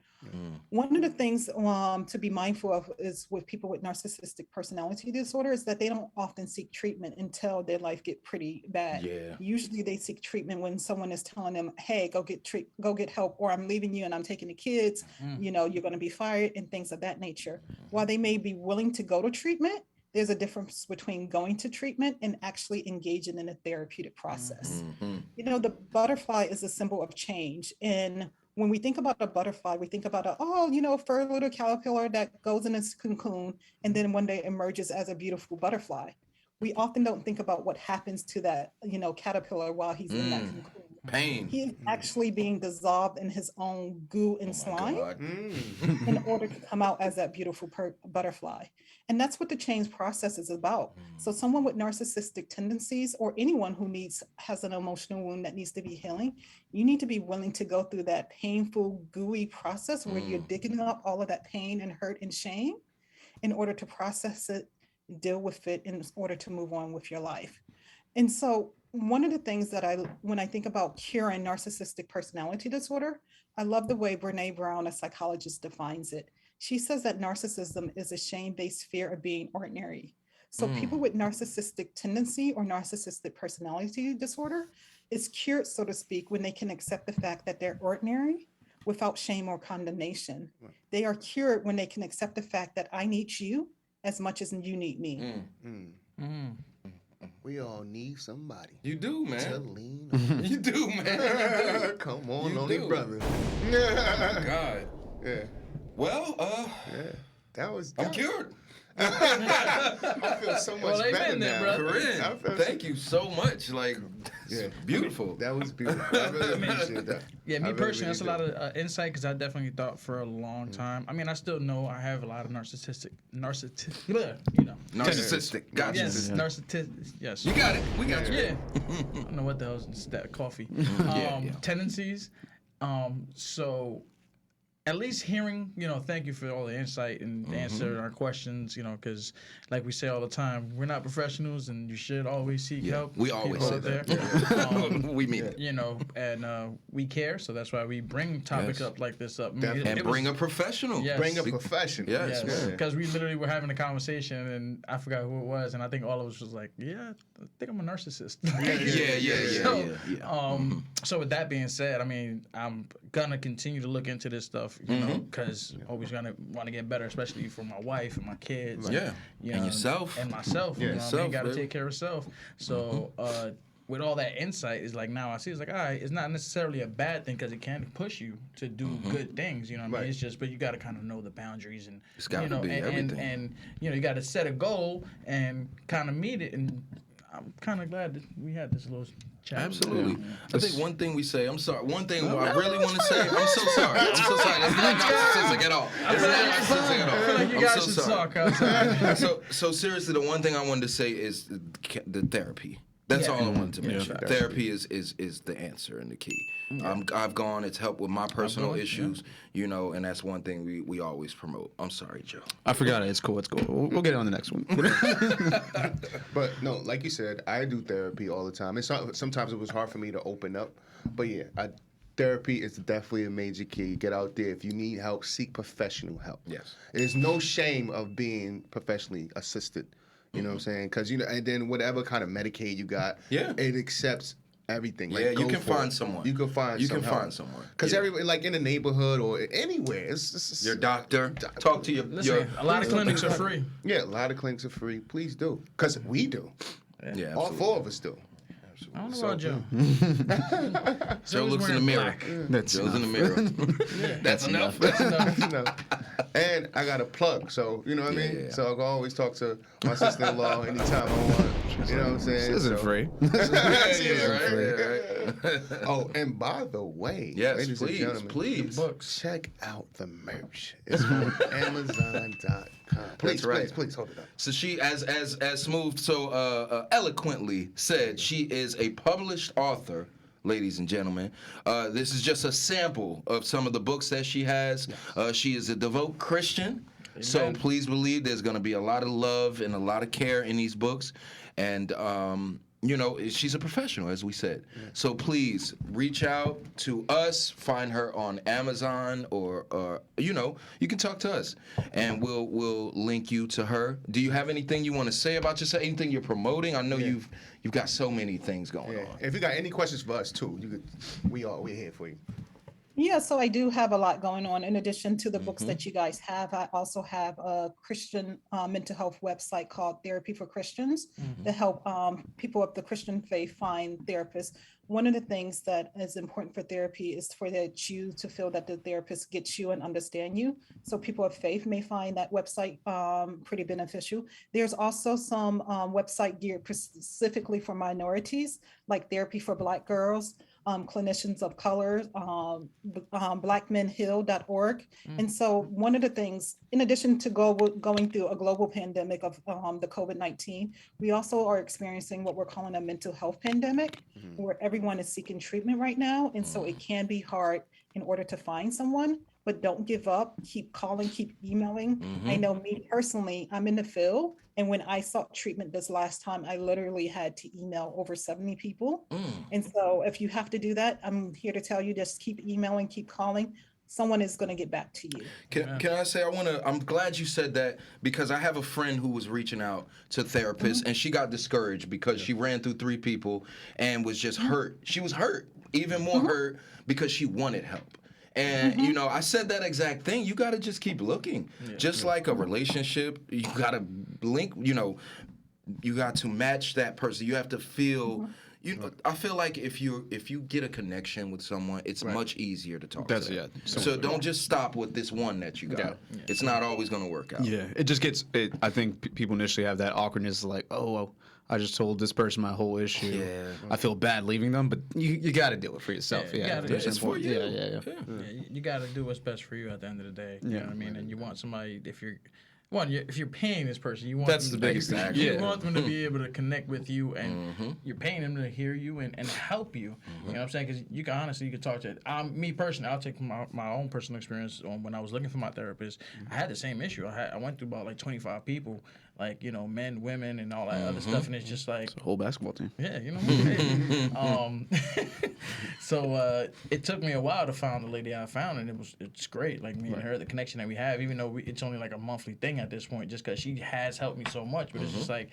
One of the things to be mindful of is with people with narcissistic personality disorder is that they don't often seek treatment until their life get pretty bad. Yeah. Usually they seek treatment when someone is telling them, hey, go get help, or I'm leaving you and I'm taking the kids, you're going to be fired, and things of that nature. While they may be willing to go to treatment, there's a difference between going to treatment and actually engaging in a therapeutic process. The butterfly is a symbol of change. And when we think about a butterfly, we think about a fur little caterpillar that goes in its cocoon and then one day emerges as a beautiful butterfly. We often don't think about what happens to that, caterpillar while he's in that cocoon. Pain. He is actually being dissolved in his own goo and slime in order to come out as that beautiful butterfly. And that's what the change process is about. So someone with narcissistic tendencies, or anyone who has an emotional wound that needs to be healing, you need to be willing to go through that painful, gooey process where you're digging up all of that pain and hurt and shame in order to process it, deal with it, in order to move on with your life. And so one of the things that when I think about curing narcissistic personality disorder, I love the way Brene Brown, a psychologist, defines it. She says that narcissism is a shame-based fear of being ordinary. So people with narcissistic tendency or narcissistic personality disorder is cured, so to speak, when they can accept the fact that they're ordinary without shame or condemnation. They are cured when they can accept the fact that I need you as much as you need me. We all need somebody. You do, To man. lean on. You do, man. Come on, You lonely do. brother. God. Yeah. Well, Yeah. That was. I'm cured. I feel so much amen better there, now. brother. I Corinne, feel thank you so much. Like, Yeah. beautiful. That was beautiful. I really appreciate that. Yeah, I me really, personally, that's a really lot of insight, because I definitely thought for a long time. I mean, I still know I have a lot of narcissistic, Narcissistic. Gotcha. Yes, narcissistic. Yes. You got it. We got you. Yeah. I don't know what the hell is that coffee. Yeah. Tendencies. So at least hearing, thank you for all the insight and answering our questions, because like we say all the time, we're not professionals and you should always seek help. We always People say out that. there. We mean it. And we care, so that's why we bring topics up like this up. And bring a professional. Yes. Bring a professional. Yes. Yes, because we literally were having a conversation, and I forgot who it was, and I think all of us was like, "Yeah, I think I'm a narcissist." So with that being said, I mean, I'm gonna continue to look into this stuff, because always gonna want to get better, especially for my wife and my kids. Yeah. You And know, yourself. And myself. Yeah, you know what I mean? yourself, Gotta baby. take care of self. So with all that insight, is like now I see it's like, all right, it's not necessarily a bad thing because it can push you to do good things. You know what I mean? It's just, but you got to kind of know the boundaries and It's gotta you know, be everything. and you know, you got to set a goal and kind of meet it. And I'm kind of glad that we had this little chat. Absolutely. I think one thing we say, I'm sorry, one thing I really want to say, I'm so sorry. I'm so sorry. It's not narcissistic at all. It's not narcissistic at all. I feel like you guys should talk outside. So seriously, the one thing I wanted to say is the therapy. That's all I wanted to mention. Therapy is the answer and the key. I've gone. It's helped with my personal issues, you know, and that's one thing we always promote. I'm sorry, Joe. I forgot it. It's cool. It's cool. We'll get it on the next one. But no, like you said, I do therapy all the time. Sometimes it was hard for me to open up, but yeah, therapy is definitely a major key. Get out there. If you need help, seek professional help. Yes. There's no shame of being professionally assisted. You know what I'm saying? Because, you know, and then whatever kind of Medicaid you got, it accepts everything. Like, yeah, you can for find it. someone. You can find someone. Because everywhere, like in the neighborhood or anywhere, it's your doctor. Talk to your. Listen, a lot of clinics are free. Yeah, a lot of clinics are free. Please do. Because we do. Yeah, all four of us do. I don't know about Joe. Joe looks in the mirror. Joe's in the mirror. That's enough. And I got a plug, so you know what I mean. So I can always talk to my sister-in-law anytime I want. You know what I'm saying? This isn't free. Oh, and by the way, yes, ladies and gentlemen, please, check out the merch. It's on Amazon.com. Please, please hold it up. So she, as Smooth so eloquently said, she is a published author. Ladies and gentlemen, this is just a sample of some of the books that she has. She is a devout Christian, so please believe there's going to be a lot of love and a lot of care in these books. And, you know, she's a professional, as we said. So please reach out to us, find her on Amazon or you know, you can talk to us and we'll link you to her. Do you have anything you want to say about yourself? Anything you're promoting? I know you've got so many things going on. If you got any questions for us too, we're here for you. Yeah, so I do have a lot going on. In addition to the books that you guys have, I also have a Christian mental health website called Therapy for Christians to help people of the Christian faith find therapists. One of the things that is important for therapy is for you to feel that the therapist gets you and understand you. So people of faith may find that website pretty beneficial. There's also some website geared specifically for minorities, like Therapy for Black Girls, Clinicians of Color, blackmenheal.org. And so one of the things, in addition to going through a global pandemic of the COVID-19, we also are experiencing what we're calling a mental health pandemic, where everyone is seeking treatment right now. And so it can be hard in order to find someone, but don't give up, keep calling, keep emailing. I know me personally, I'm in the field. And when I sought treatment this last time, I literally had to email over 70 people. And so if you have to do that, I'm here to tell you, just keep emailing, keep calling. Someone is going to get back to you. Can I say, I'm glad you said that, because I have a friend who was reaching out to therapists and she got discouraged because she ran through 3 people and was just hurt. She was hurt, even more hurt because she wanted help. And, you know, I said that exact thing. You got to just keep looking. Just like a relationship, you got to link, you know, you got to match that person. You have to feel, you know, I feel like if you get a connection with someone, it's much easier to talk to them. So don't just stop with this one that you got. It's not always going to work out. Yeah, it just gets, I think people initially have that awkwardness like, oh, well, I just told this person my whole issue. Yeah. I feel bad leaving them, but you got to do it for yourself. It's for you. Yeah, you got to do what's best for you at the end of the day. You know what I mean? And you want somebody, if you're paying this person, you want that's the biggest thing. You want them to be able to connect with you, and you're paying them to hear you and help you. You know what I'm saying? Because you can honestly, you can talk to me personally. I'll take my own personal experience on when I was looking for my therapist. I had the same issue. I went through about like 25 people, like, you know, men, women, and all that other stuff, and it's just like it's a whole basketball team. Yeah, you know. So it took me a while to find the lady I found, and it's great. Like me and her, the connection that we have, even though it's only like a monthly thing at this point, just because she has helped me so much. But it's just like,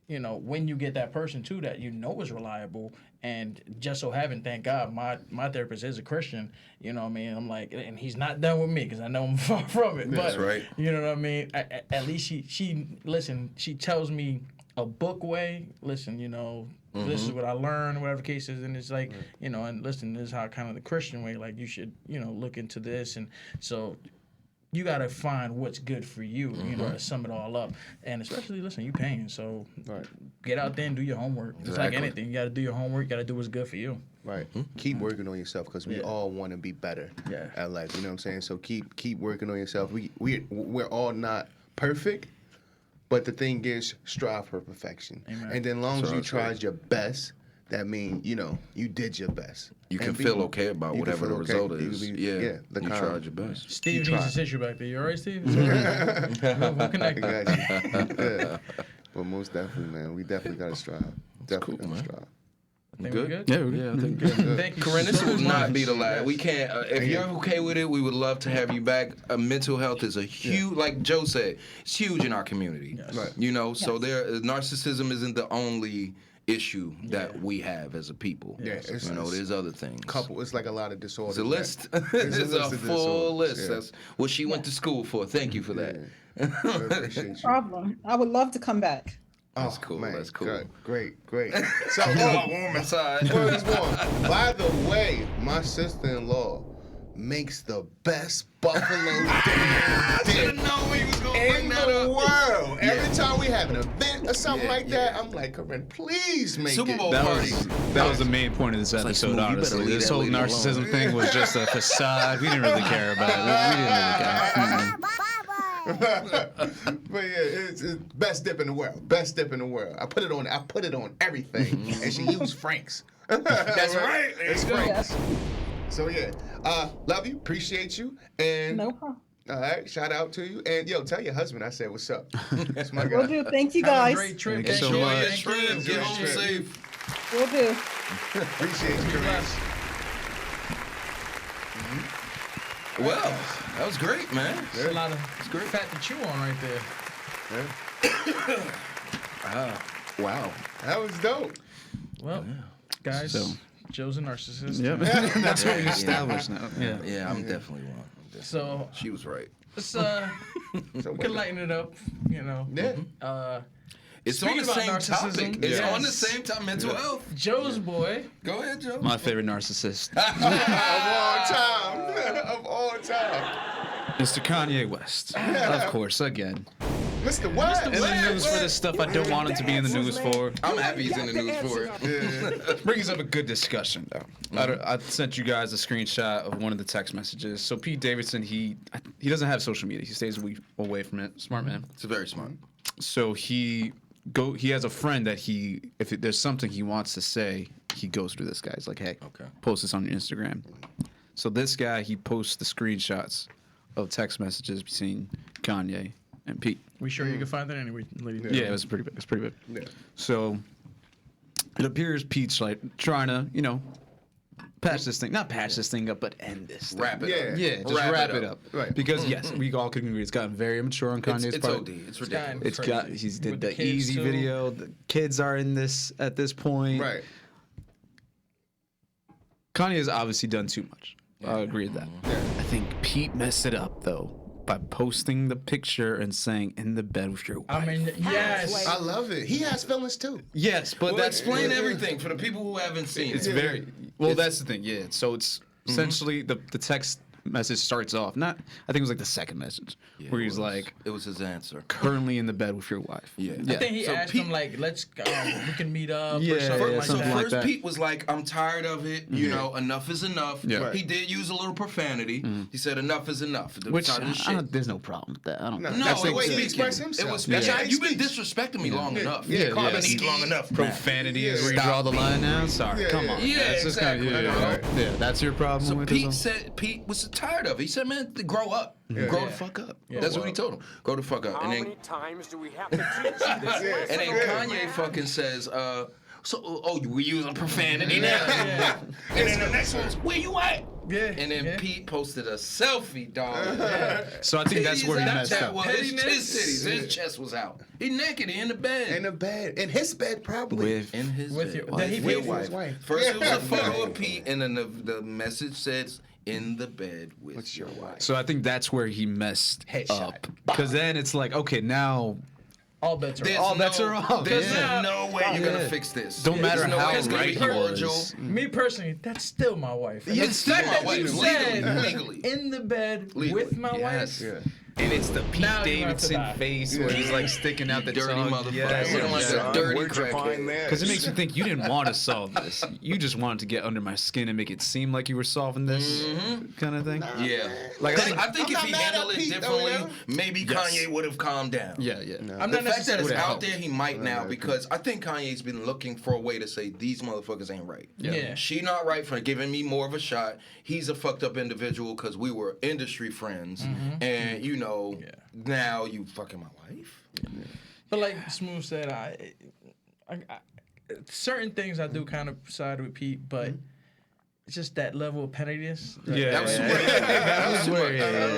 you know, when you get that person too that you know is reliable, and just so happen, thank God, my therapist is a Christian. You know what I mean? I'm like, and he's not done with me because I know I'm far from it. That's but right. You know what I mean? At least she tells me a book way. Listen, you know, This is what I learned, whatever the case is, and it's like, you know, and listen, this is how kind of the Christian way, like you should, you know, look into this, and so you got to find what's good for you, you know, to sum it all up. And especially, listen, you paying, so get out there and do your homework. It's like anything. You got to do your homework. You got to do what's good for you. Right. Keep working on yourself because we all want to be better at life. You know what I'm saying? So keep working on yourself. We're all not perfect, but the thing is, strive for perfection. Amen. And then as long as you tried your best, that means, you know, you did your best. You can feel okay about whatever the result is. You the tried your best. Steve needs his tissue back there. You all right, Steve? We'll connect. Yeah. Well, most definitely, man. We definitely got to strive. Definitely cool, got to man. strive. Think we good? Yeah, we're good. I think good. Thank you. Corinne, this so will not much. be the last. We can't. If you're okay with it, we would love to have you back. Mental health is a huge, like Joe said, it's huge in our community. Yes. Right. You know, so narcissism isn't the only issue that we have as a people. Yeah, it's, you know, there's other things. It's like a lot of disorders. It's a list. It's It's a full list. Yeah. That's what she went to school for. Thank you for that. I appreciate you. Problem. I would love to come back. That's cool. Man, That's cool. good. Great. So, Warm inside. word is warm. By the way, my sister-in-law makes the best buffalo dip in the world. Every time we have an event or something like that, I'm like, Corinne, please make Super it. Bowl That party. was the main point of this episode, Smooth, you better honestly. leave This that whole lady alone. narcissism thing was just a facade. We didn't really care about it. We didn't really care. But yeah, it's best dip in the world. Best dip in the world. I put it on everything, and she used Frank's. That's right. It's Frank's. So yeah, love you, appreciate you, and No problem. all right, shout out to you, and yo, tell your husband I said what's up. That's my Will guy. do. Thank you, Have a guys. great trip. Thank you so Enjoy much. your Thank you. trip. Get home Appreciate it. safe. Will do. Appreciate you, Corinne. Well, that was great, man. There's a lot of fat to chew on right there. Wow. That was dope. Well, guys, So- Joe's a narcissist. Yep. That's what we established now. Yeah. Yeah, I'm definitely one. So She was right. let's So we what can lighten it up, you know. Yeah. It's Speaking on the about same narcissism, topic. It's yes. on the same time. Mental health. Joe's boy. Go ahead, Joe. My favorite narcissist, Of all time. Mr. Kanye West. Of course, again. Mr. West. In the news for this stuff I don't want him to be in the news for. I'm happy he's in the news for it. Brings up a good discussion, though. I sent you guys a screenshot of one of the text messages. So Pete Davidson, he doesn't have social media. He stays away from it. Smart man. It's very smart. So he has a friend that if there's something he wants to say, he goes through this guy. He's like, hey, post this on your Instagram. So this guy, he posts the screenshots of text messages between Kanye and Pete. We sure you can find that anyway, lady? Yeah, it was pretty big. It's pretty big. Yeah. So it appears Pete's like trying to, patch this thing up, but end this thing. Wrap it up. Yeah, just wrap it up. Right. Because yes, we all can agree it's gotten very immature on Kanye's It's part. OD. It's ridiculous. It's Crazy. got he's did With the the kids, easy too. video. The kids are in this at this point. Right. Kanye has obviously done too much. I agree with that. I think Pete messed it up though by posting the picture and saying in the bed with your wife. I mean, yes. I love it. He has feelings too. Yes, but Well, that's explain everything for the people who haven't seen it's it. very well. That's the thing. Yeah. So it's essentially the text message starts off. I think it was like the second message where he's like, It was his answer. currently in the bed with your wife. Yeah. I think he So asked Pete- him like, let's we can meet up Yeah, or something yeah, like something that. like First, that. Pete was like, I'm tired of it. You know, enough is enough. Yeah. Right. He did use a little profanity. He said, enough is enough. The Which tired of the shit. there's no problem with that. I don't. No, No, that's it the way was he speaking. expressed himself. It was That's speaking. how he You've been speaks. disrespecting me long enough. Yeah, I've been yeah. eating long enough. Profanity is where you Stop draw the line now. Sorry, Yeah, come yeah. on. Yeah, That's just exactly. yeah, that's your problem So with Pete this. said Pete was tired of it. He said, "Man, grow up, grow the fuck up." That's what he told him. Grow the fuck up. How many times do we have to teach you this? And then Kanye fucking says, we using profanity now. And then the next one's, where you at? Yeah. And then Pete posted a selfie, dog. So I think that's where he Titties messed out. up. Well, his titties, his chest was out. He naked in the bed. In the bed. In his bed, probably. In his With bed. your- that he With paid for his wife. First it was a photo of Pete, and then the message says, in the bed with your wife. So I think that's where he messed Headshot. up. Because then it's like, okay, now all bets are There's off. All bets are off. There's Yeah. no way you're gonna fix this. Don't matter There's no how way it's gonna right be he cordial. was. Me personally, that's still my wife. And Yeah, the it's still fact my that wife, you legally, said legally. in the bed Legally, with my yes. wife. Yeah. And it's the Pete Now you have to Davidson die. face where he's like sticking out the Dirty tongue. motherfucker. Yes. Looking like a dirty Where'd you find crackhead. that? Because it makes you think you didn't want to solve this. You just wanted to get under my skin and make it seem like you were solving this kind of thing. Yeah. Like, Like, I think I'm if not he mad at handled it Pete, though, differently, maybe Yes. Kanye would have calmed down. Yeah, yeah. I'm The not fact that it's necessarily out there, he might now because I think Kanye's been looking for a way to say these motherfuckers ain't right. Yeah. She not right for giving me more of a shot. He's a fucked up individual because we were industry friends, and you know, now you fucking my wife. But like Smooth said, I certain things I do kind of side with Pete, but it's just that level of pettiness. Yeah, That was yeah, super. That was super.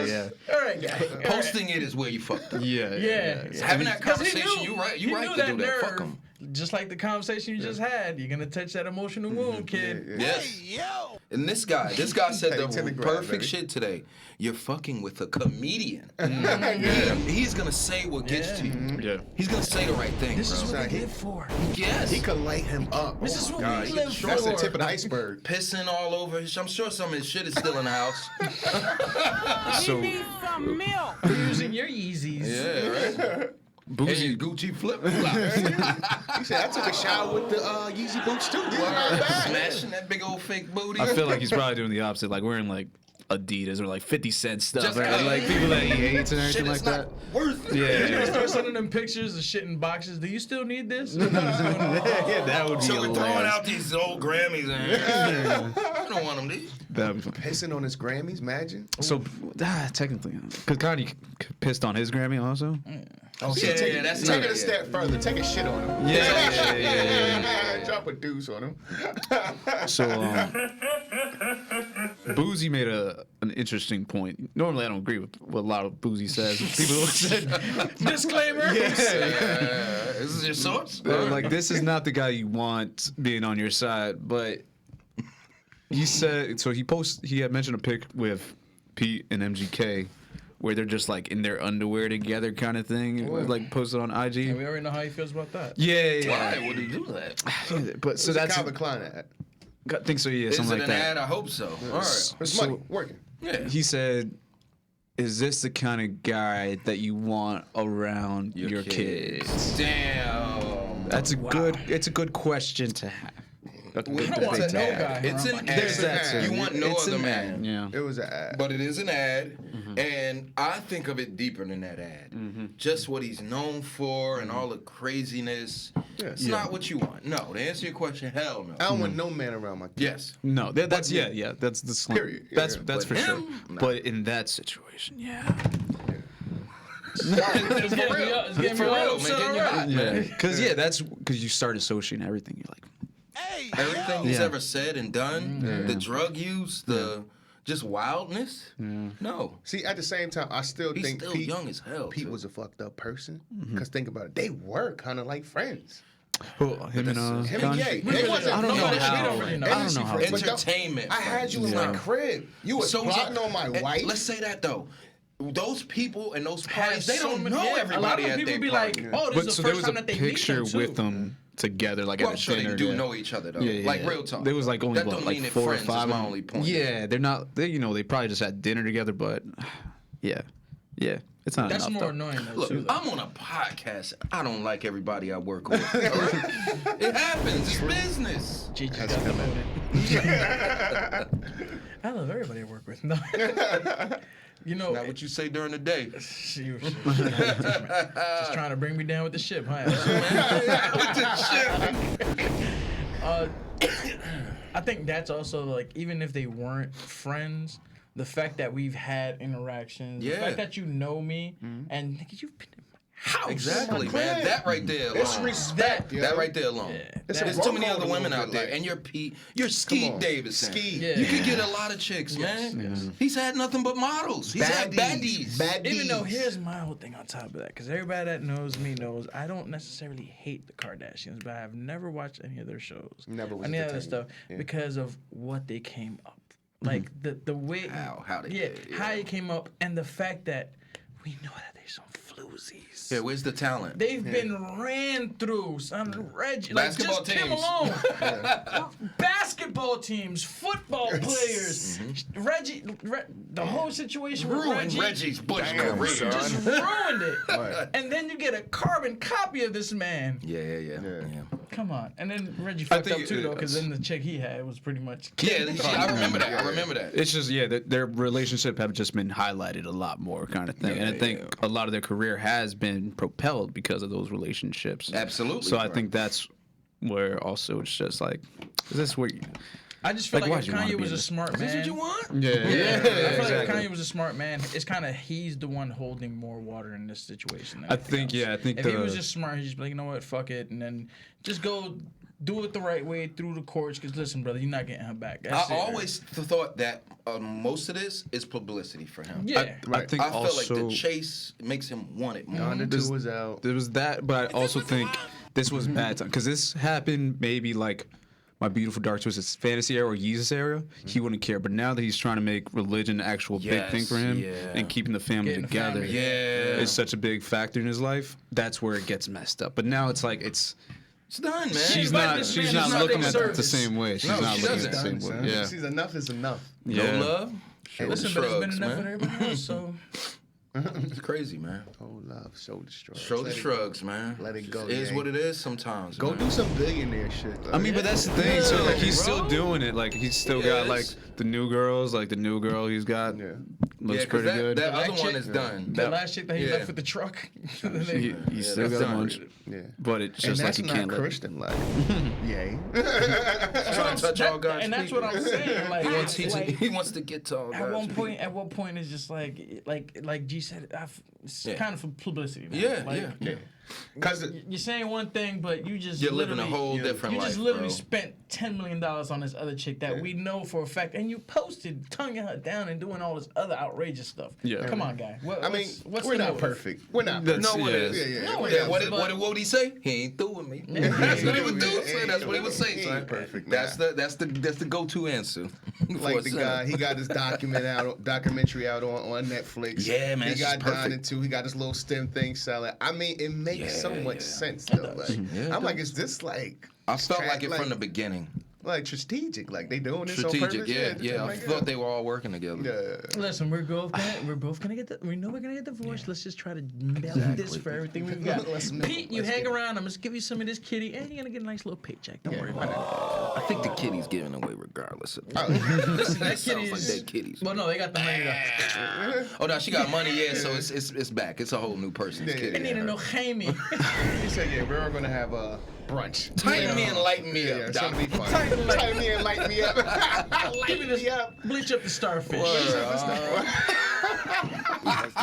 yeah. All right, guy. Posting it is where you fucked up. Yeah. Having that 'Cause he conversation, knew- you right. he You right knew to do that. nerve. Fuck him. Just like the conversation you just had, you're gonna touch that emotional wound, kid. Yes. And this guy said Hey, the telegram, perfect baby. shit today. You're fucking with a comedian. He's gonna say what gets to you. Yeah. He's gonna say the right thing, This is bro. what we live for. Yes. He could light him up. This is what God, we he live can for. That's the tip of the iceberg. Pissing all over his. I'm sure some of his shit is still in the house. So Some milk. Using your Yeezys. Yeah, right. Boozy, And Gucci flip flops. He said, I took a shower with the Yeezy boots too. These are not bad. Smashing that big old fake booty. I feel like he's probably doing the opposite, like wearing like Adidas or like 50 Cent stuff, Just right? like- Like people that he hates and shit everything is like not that. worth it. You're gonna Yeah, start sending them pictures of shit in boxes. Do you still need this? yeah, that would be So we're throwing hilarious. out these old Grammys and I don't want them these. That would be fun. Pissing on his Grammys, imagine. So, technically, because Kanye pissed on his Grammy also. Oh, Yeah, take, that's take not it a step further. Take a shit on him. Yeah. Drop a deuce on him. So, Boozy made an interesting point. Normally, I don't agree with what a lot of Boozy says. People said, Disclaimer. This is your source? like, this is not the guy you want being on your side. But he said, so he had mentioned a pic with Pete and MGK where they're just like in their underwear together kind of thing, like posted on IG. And we already know how he feels about that. Yeah. Why would he do that? But so It's a that's, Calvin Klein ad. I think so, yeah, Is something it like an that. ad? I hope so. All right. It's money working. Yeah. He said, "Is this the kind of guy that you want around your kids?" Damn. That's a good. It's a good question to have. I don't want It's no an guy. ad. It's around an my ad. kids. There's that too. You want no It's other an man. ad, yeah. It was an ad. But it is an ad, and I think of it deeper than that ad. Just what he's known for and all the craziness. It's not what you want. No, to answer your question, hell no. I don't want no man around my kids. Yes. No, that's yeah. That's the slang. Period. That's Yeah. that's But for sure. him? No. But in that situation, yeah. It's getting me up- it's getting For me all real, upset man. Getting you already. hot, man. Because you start associating everything. You're like, Everything he's Yeah. ever said and done, the drug use, the just wildness. No. See, at the same time, I still He's think still Pete, young as hell. Pete too. was a fucked up person. Because think about it, they were kind of like friends. him and Him and Ye. We They really wasn't I don't know nobody- how. we don't really know. I don't know how. But Entertainment. I had you in Yeah. my crib. You was So plotting on my and wife. Let's say that though. Those people and those parties, they so don't many- know yeah, everybody a lot of at people their be party. like, oh, this But is so the there first was time a that they picture meet them, with too. them together, like Well, at I'm a sure dinner. they do yeah. know each other though. Yeah, yeah, like yeah. real talk. There was like only that what, don't like mean they're 4 or friends, 5. Is my only point. Yeah, they're not. They probably just had dinner together, but yeah, it's not That's enough. more though. annoying though, Look, too. though. I'm on a podcast. I don't like everybody I work with. All right? It happens. It's business. Gigi got demoted. I love everybody I work with. No. You know, Not what you say during the day. she was just trying to bring me down with the ship, huh? I think that's also like, even if they weren't friends, the fact that we've had interactions, the Yeah. fact that you know me, and nigga, you've been in my house. Exactly, my man. crib. That right there alone. It's respect, yo. That right there alone. Yeah. It's a There's too many roll other call women a out little there, bit, like- and you're Skeet on. Davidson. Skeet. Yeah. You could get a lot of chicks, man. He's had nothing but models. He's had baddies. Baddies. Even though, here's my whole thing on top of that, because everybody that knows me knows I don't necessarily hate the Kardashians, but I've never watched any of their shows, Never was any other stuff, entertainment. Yeah. because of what they came up, like the way How they yeah, did it, how it came up, and the fact that we know that there's some floozies. Yeah, where's the talent? They've been ran through, son. Reggie, like Basketball just Kim teams. alone. Basketball teams, football players. Reggie, the whole situation with Ruined Reggie. Reggie's Bush Damn, career. son. Just ruined it. Right. And then you get a carbon copy of this man. Yeah. Come on. And then Reggie fucked up think too, though, because then the chick he had was pretty much. Yeah, I remember that. It's just their relationship have just been highlighted a lot more, kind of thing. And I think a lot of their career has been propelled because of those relationships. Absolutely. So I think that's where also it's just like, is this where? I just feel like why'd if you wanna Kanye be was in a this? smart man. Is this what you want? Yeah. I feel like if exactly. Kanye was a smart man, it's kind of he's the one holding more water in this situation. Than I think else. If the- he was just smart, he'd just be like, you know what, fuck it, and then just go do it the right way through the courts. Because listen, brother, you're not getting her back. That's I it. always thought that most of this is publicity for him. Yeah. I think I feel also like the chase makes him want it more. Donda 2 was out. there was that, but I also think this was bad time because this happened maybe like My Beautiful Dark Twisted Fantasy era or Yeezus era. He wouldn't care, but now that he's trying to make religion an actual big thing for him and keeping the family Getting the together, family. is such a big factor in his life. That's where it gets messed up. But now it's like it's done, man. she's like not this she's man not is not looking in at it the service. same way. She's No, not she looking at it the doesn't. same Son. way. Yeah. She's enough is enough. Yeah. No love. Listen, but it's been shrugs, enough man. with everybody else. So It's crazy, man. Oh, love, shoulder shrugs. Shoulder Let it- shrugs, man. let it go, It is gang. what it is sometimes. Go man. do some billionaire shit. I mean, but that's the thing. So like he's still bro. doing it. Like he's still got like the new girls. Like the new girl he's got Yeah. looks 'cause pretty that, good. That other Black one chick? is done. the last chick that he Yeah. left with the truck. He still that's got a done. bunch, Yeah. but it's And just like that's he not can't let. Christian like. Yay. Trying to touch all God's and that's people. what I'm saying. Like, He wants to get to all at God's one people. point, it's just like G said, it's Yeah. kind of for publicity. Now. Yeah, like, yeah. Because You're saying one thing, but you just You're living a literally- whole different You life, just literally bro. spent $10 million on this other chick that we know for a fact, and you posted tonguing her down and doing all this other outrageous stuff. Yeah. Come on, guy. I mean, what's we're the not motive? perfect. We're not That's- perfect. No one yeah. is. Yeah. No one Yeah, is, what but- did he say? He ain't through with me. That's what he would do. Son. That's what he would say. He Son. ain't perfect. That's the go-to answer. Like the guy, he got his documentary out on Netflix. Yeah, man, He it's got just done perfect. into. He got his little STEM thing selling. I mean, it makes so much sense though. Like, Yeah, I'm like, is this like? I felt like it from the beginning. Like strategic. Like they doing this on Strategic, purpose. yeah. I thought they were all working together. Yeah. Listen, we're both gonna get. We know we're gonna get divorced. Let's just try to milk this for everything we've got. Let's milk Pete, it. you Let's hang get it. around. I'm gonna give you some of this kitty, and you're gonna get a nice little paycheck. Don't worry about I think the kitty's giving away regardless of Oh, it. Listen, that Sounds kitty like is. dead kitties. Well, no, they got the money. Though. Oh no, she got money, yeah. So it's back. It's a whole new person's Yeah, kitty. I need to know Jaime. He said, "Yeah, we're gonna have a brunch. Tighten me and lighten me Yeah, up, it's Doc. gonna be fun. Tighten me. Tighten me and light me up. Give me Light this. me up. Bleach up the starfish.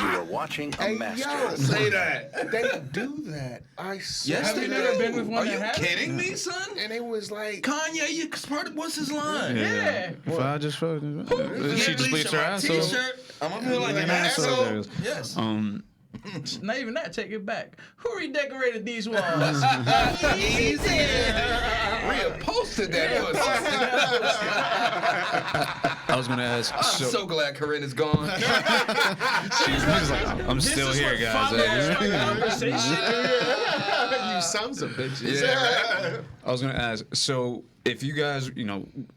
You are watching a Hey, master. yo, Say that. they do that. I swear. Yes, Have they you do. never been with one Are that you has? kidding me, son? And it was like, Kanye, you part. What's his line? Yeah. If I just fucking, Yeah, she just bleached her my asshole. T-shirt. I'm gonna feel like an Yeah, asshole. there it is. Yes. Not even that. Take it back. Who redecorated these walls? Easy. Rhea posted that pussy. I was gonna ask. I'm so glad Corinne is gone. I'm still This is here, what guys. follows our conversation. you sons of bitches. Yeah. I was gonna ask. So, if you guys,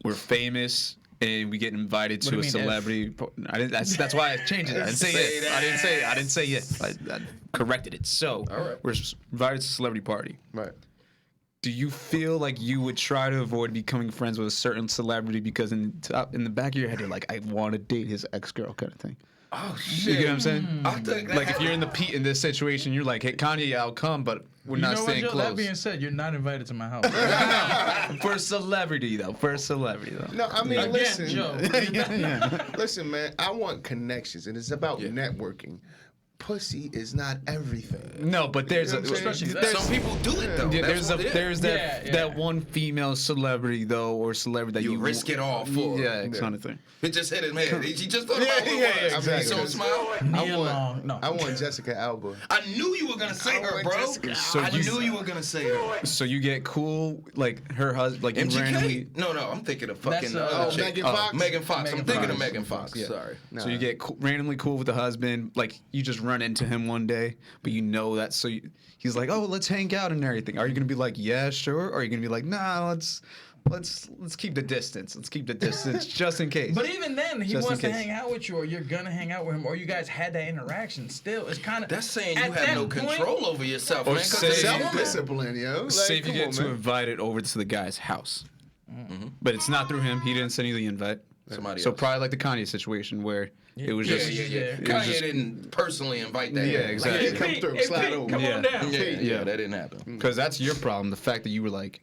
were famous and we get invited What do to you a mean, celebrity, that's why I changed it. I didn't say Say it. I didn't say it. I corrected it. So, right. we're invited to a celebrity party. Right. Do you feel like you would try to avoid becoming friends with a certain celebrity because in the back of your head you're like, I want to date his ex-girl kind of thing? Oh You shit. get what I'm saying? I think Like if you're in this situation, you're like, hey Kanye, I'll come, but we're You not know what, staying Joe? close. That being said, you're not invited to my house. For a celebrity though. No, I mean, Again, listen. Joe. Listen, man, I want connections, and it's about networking. Pussy is not everything. No, but there's You know what I'm saying? Especially there's some people do it though. yeah, That's what it is. there's that Yeah. that one female celebrity though, or celebrity that You you risk it all for. Yeah, kind of thing. It just hit his head. He just thought about Yeah, what it yeah, was. exactly. So smile. I want Jessica Alba. I knew you were gonna say her, bro. So I you- knew you were gonna say her. So you get cool like her husband, like you randomly. MGK? No, I'm thinking of fucking That's, other chick. Megan Fox? Megan Fox. I'm Megan thinking of Fox. Megan Fox. Yeah. Sorry. So you get randomly cool with the husband, like you just run into him one day, but you know that, so he's like, oh, let's hang out and everything. Are you gonna be like, yeah, sure? Or are you gonna be like, nah, let's keep the distance. Let's keep the distance just in case. But even then, he wants to hang out with you, or you're gonna hang out with him, or you guys had that interaction. Still, it's kind of that's saying you have no control over yourself, man. Self-discipline, yo. Say if you get invited over to the guy's house, but it's not through him. He didn't send you the invite. Somebody so else. probably like the Kanye situation where it was just Kanye didn't personally invite that. Yeah, exactly. Come through, slide over. Come on down. Yeah, that didn't happen. Because that's your problem. The fact that you were like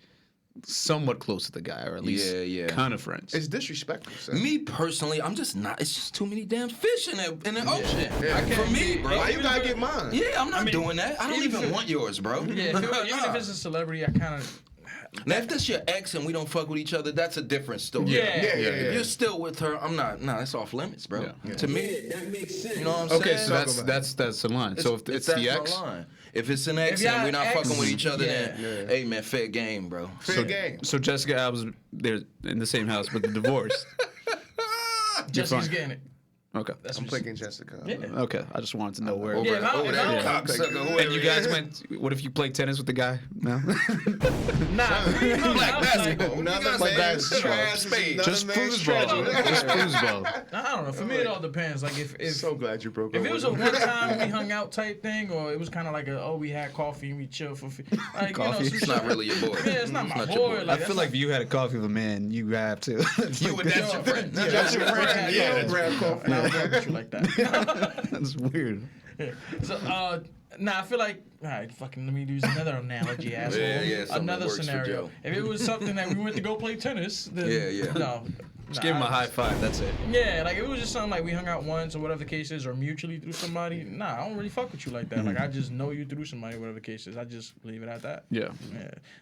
somewhat close to the guy, or at least kind of friends. It's disrespectful, sir. Me personally, I'm just not. It's just too many damn fish in the ocean. For me, bro. Why you gotta get mine? Yeah, I'm not doing that. I don't even want yours, bro. Yeah, even if it's a celebrity, I kind of. Now, if that's your ex and we don't fuck with each other, that's a different story. Yeah. If you're still with her, I'm not. Nah, that's off limits, bro. To me, that makes sense. you know what I'm saying? Okay, so that's the line. So if it's the ex, line. If it's an ex and we're not fucking with each other, then hey man, fair game, bro. Fair game. So Jessica Alba's they're in the same house, but they're divorced. Jessica's getting it. Okay. I'm picking Jessica. Yeah. Okay. I just wanted to know where. Over that cocksucker, whoever And you guys went. What if you played tennis with the guy? No. Black basketball. Nothing but basketball. Trash spade. Just foosball. Just foosball. I don't know. For me, it all depends. Like if So glad you broke up. If it was a one time we hung out type thing, or it was kind of like we had coffee and we chill for like Coffee? you know, It's not really your boy. Yeah, it's not my your boy. boy. Like, I feel like if you had a coffee with a man, you have to. You would that's your friend. That's your friend. Yeah, grab coffee. And I don't work with you like that. That's weird. So, I feel like, all right, fucking, let me use another analogy, asshole. Yeah, something another that works for scenario. Joe. If it was something that we went to go play tennis, then no. Just give him a high five. That's it. Yeah, like it was just something like we hung out once or whatever the case is, or mutually through somebody. Nah, I don't really fuck with you like that. Like I just know you through somebody, whatever the case is. I just leave it at that. Yeah.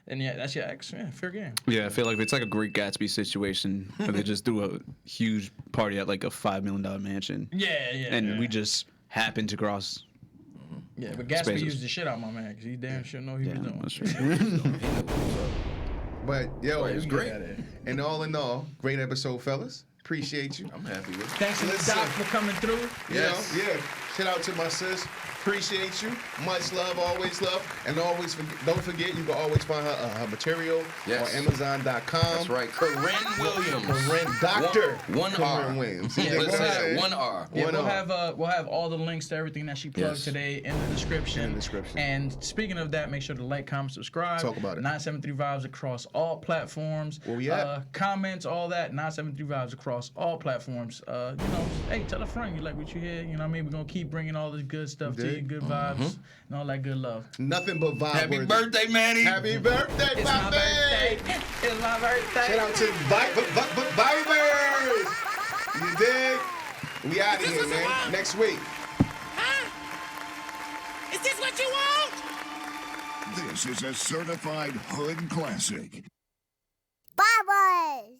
And that's your ex. Yeah, fair game. Yeah, I feel like it's like a Great Gatsby situation where they just do a huge party at like a $5 million mansion. Yeah. And we just happened to cross. Yeah, but Gatsby Spaces. used the shit out of my man because he damn sure know he was doing. That's true. But yo, it was great. And all in all, great episode, fellas. Appreciate you. I'm happy with it. Thanks to the doc for coming through. Yes. You know, yeah. Shout out to my sis. Appreciate you. Much love, always love. And always don't forget, you can always find her material on Amazon.com. That's right. Kareem Williams. Kareem, Dr. One R. Kareem Williams. Yeah, One R. Yeah, we'll have all the links to everything that she plugged today in the description. And speaking of that, make sure to like, comment, subscribe. Talk about it. 973 Vibes across all platforms. Where we at? Comments, all that. 973 Vibes across all platforms. Hey, tell a friend you like what you hear. You know what I mean? We're gonna keep bringing all this good stuff to you, good vibes, and all that good love. Nothing but vibe. Happy birthday, Manny. Happy birthday, It's my birthday. It's my birthday. Shout out to Vibers. You dig? We out of here, man. Next week. Huh? Is this what you want? This is a certified hood classic. Bye-bye.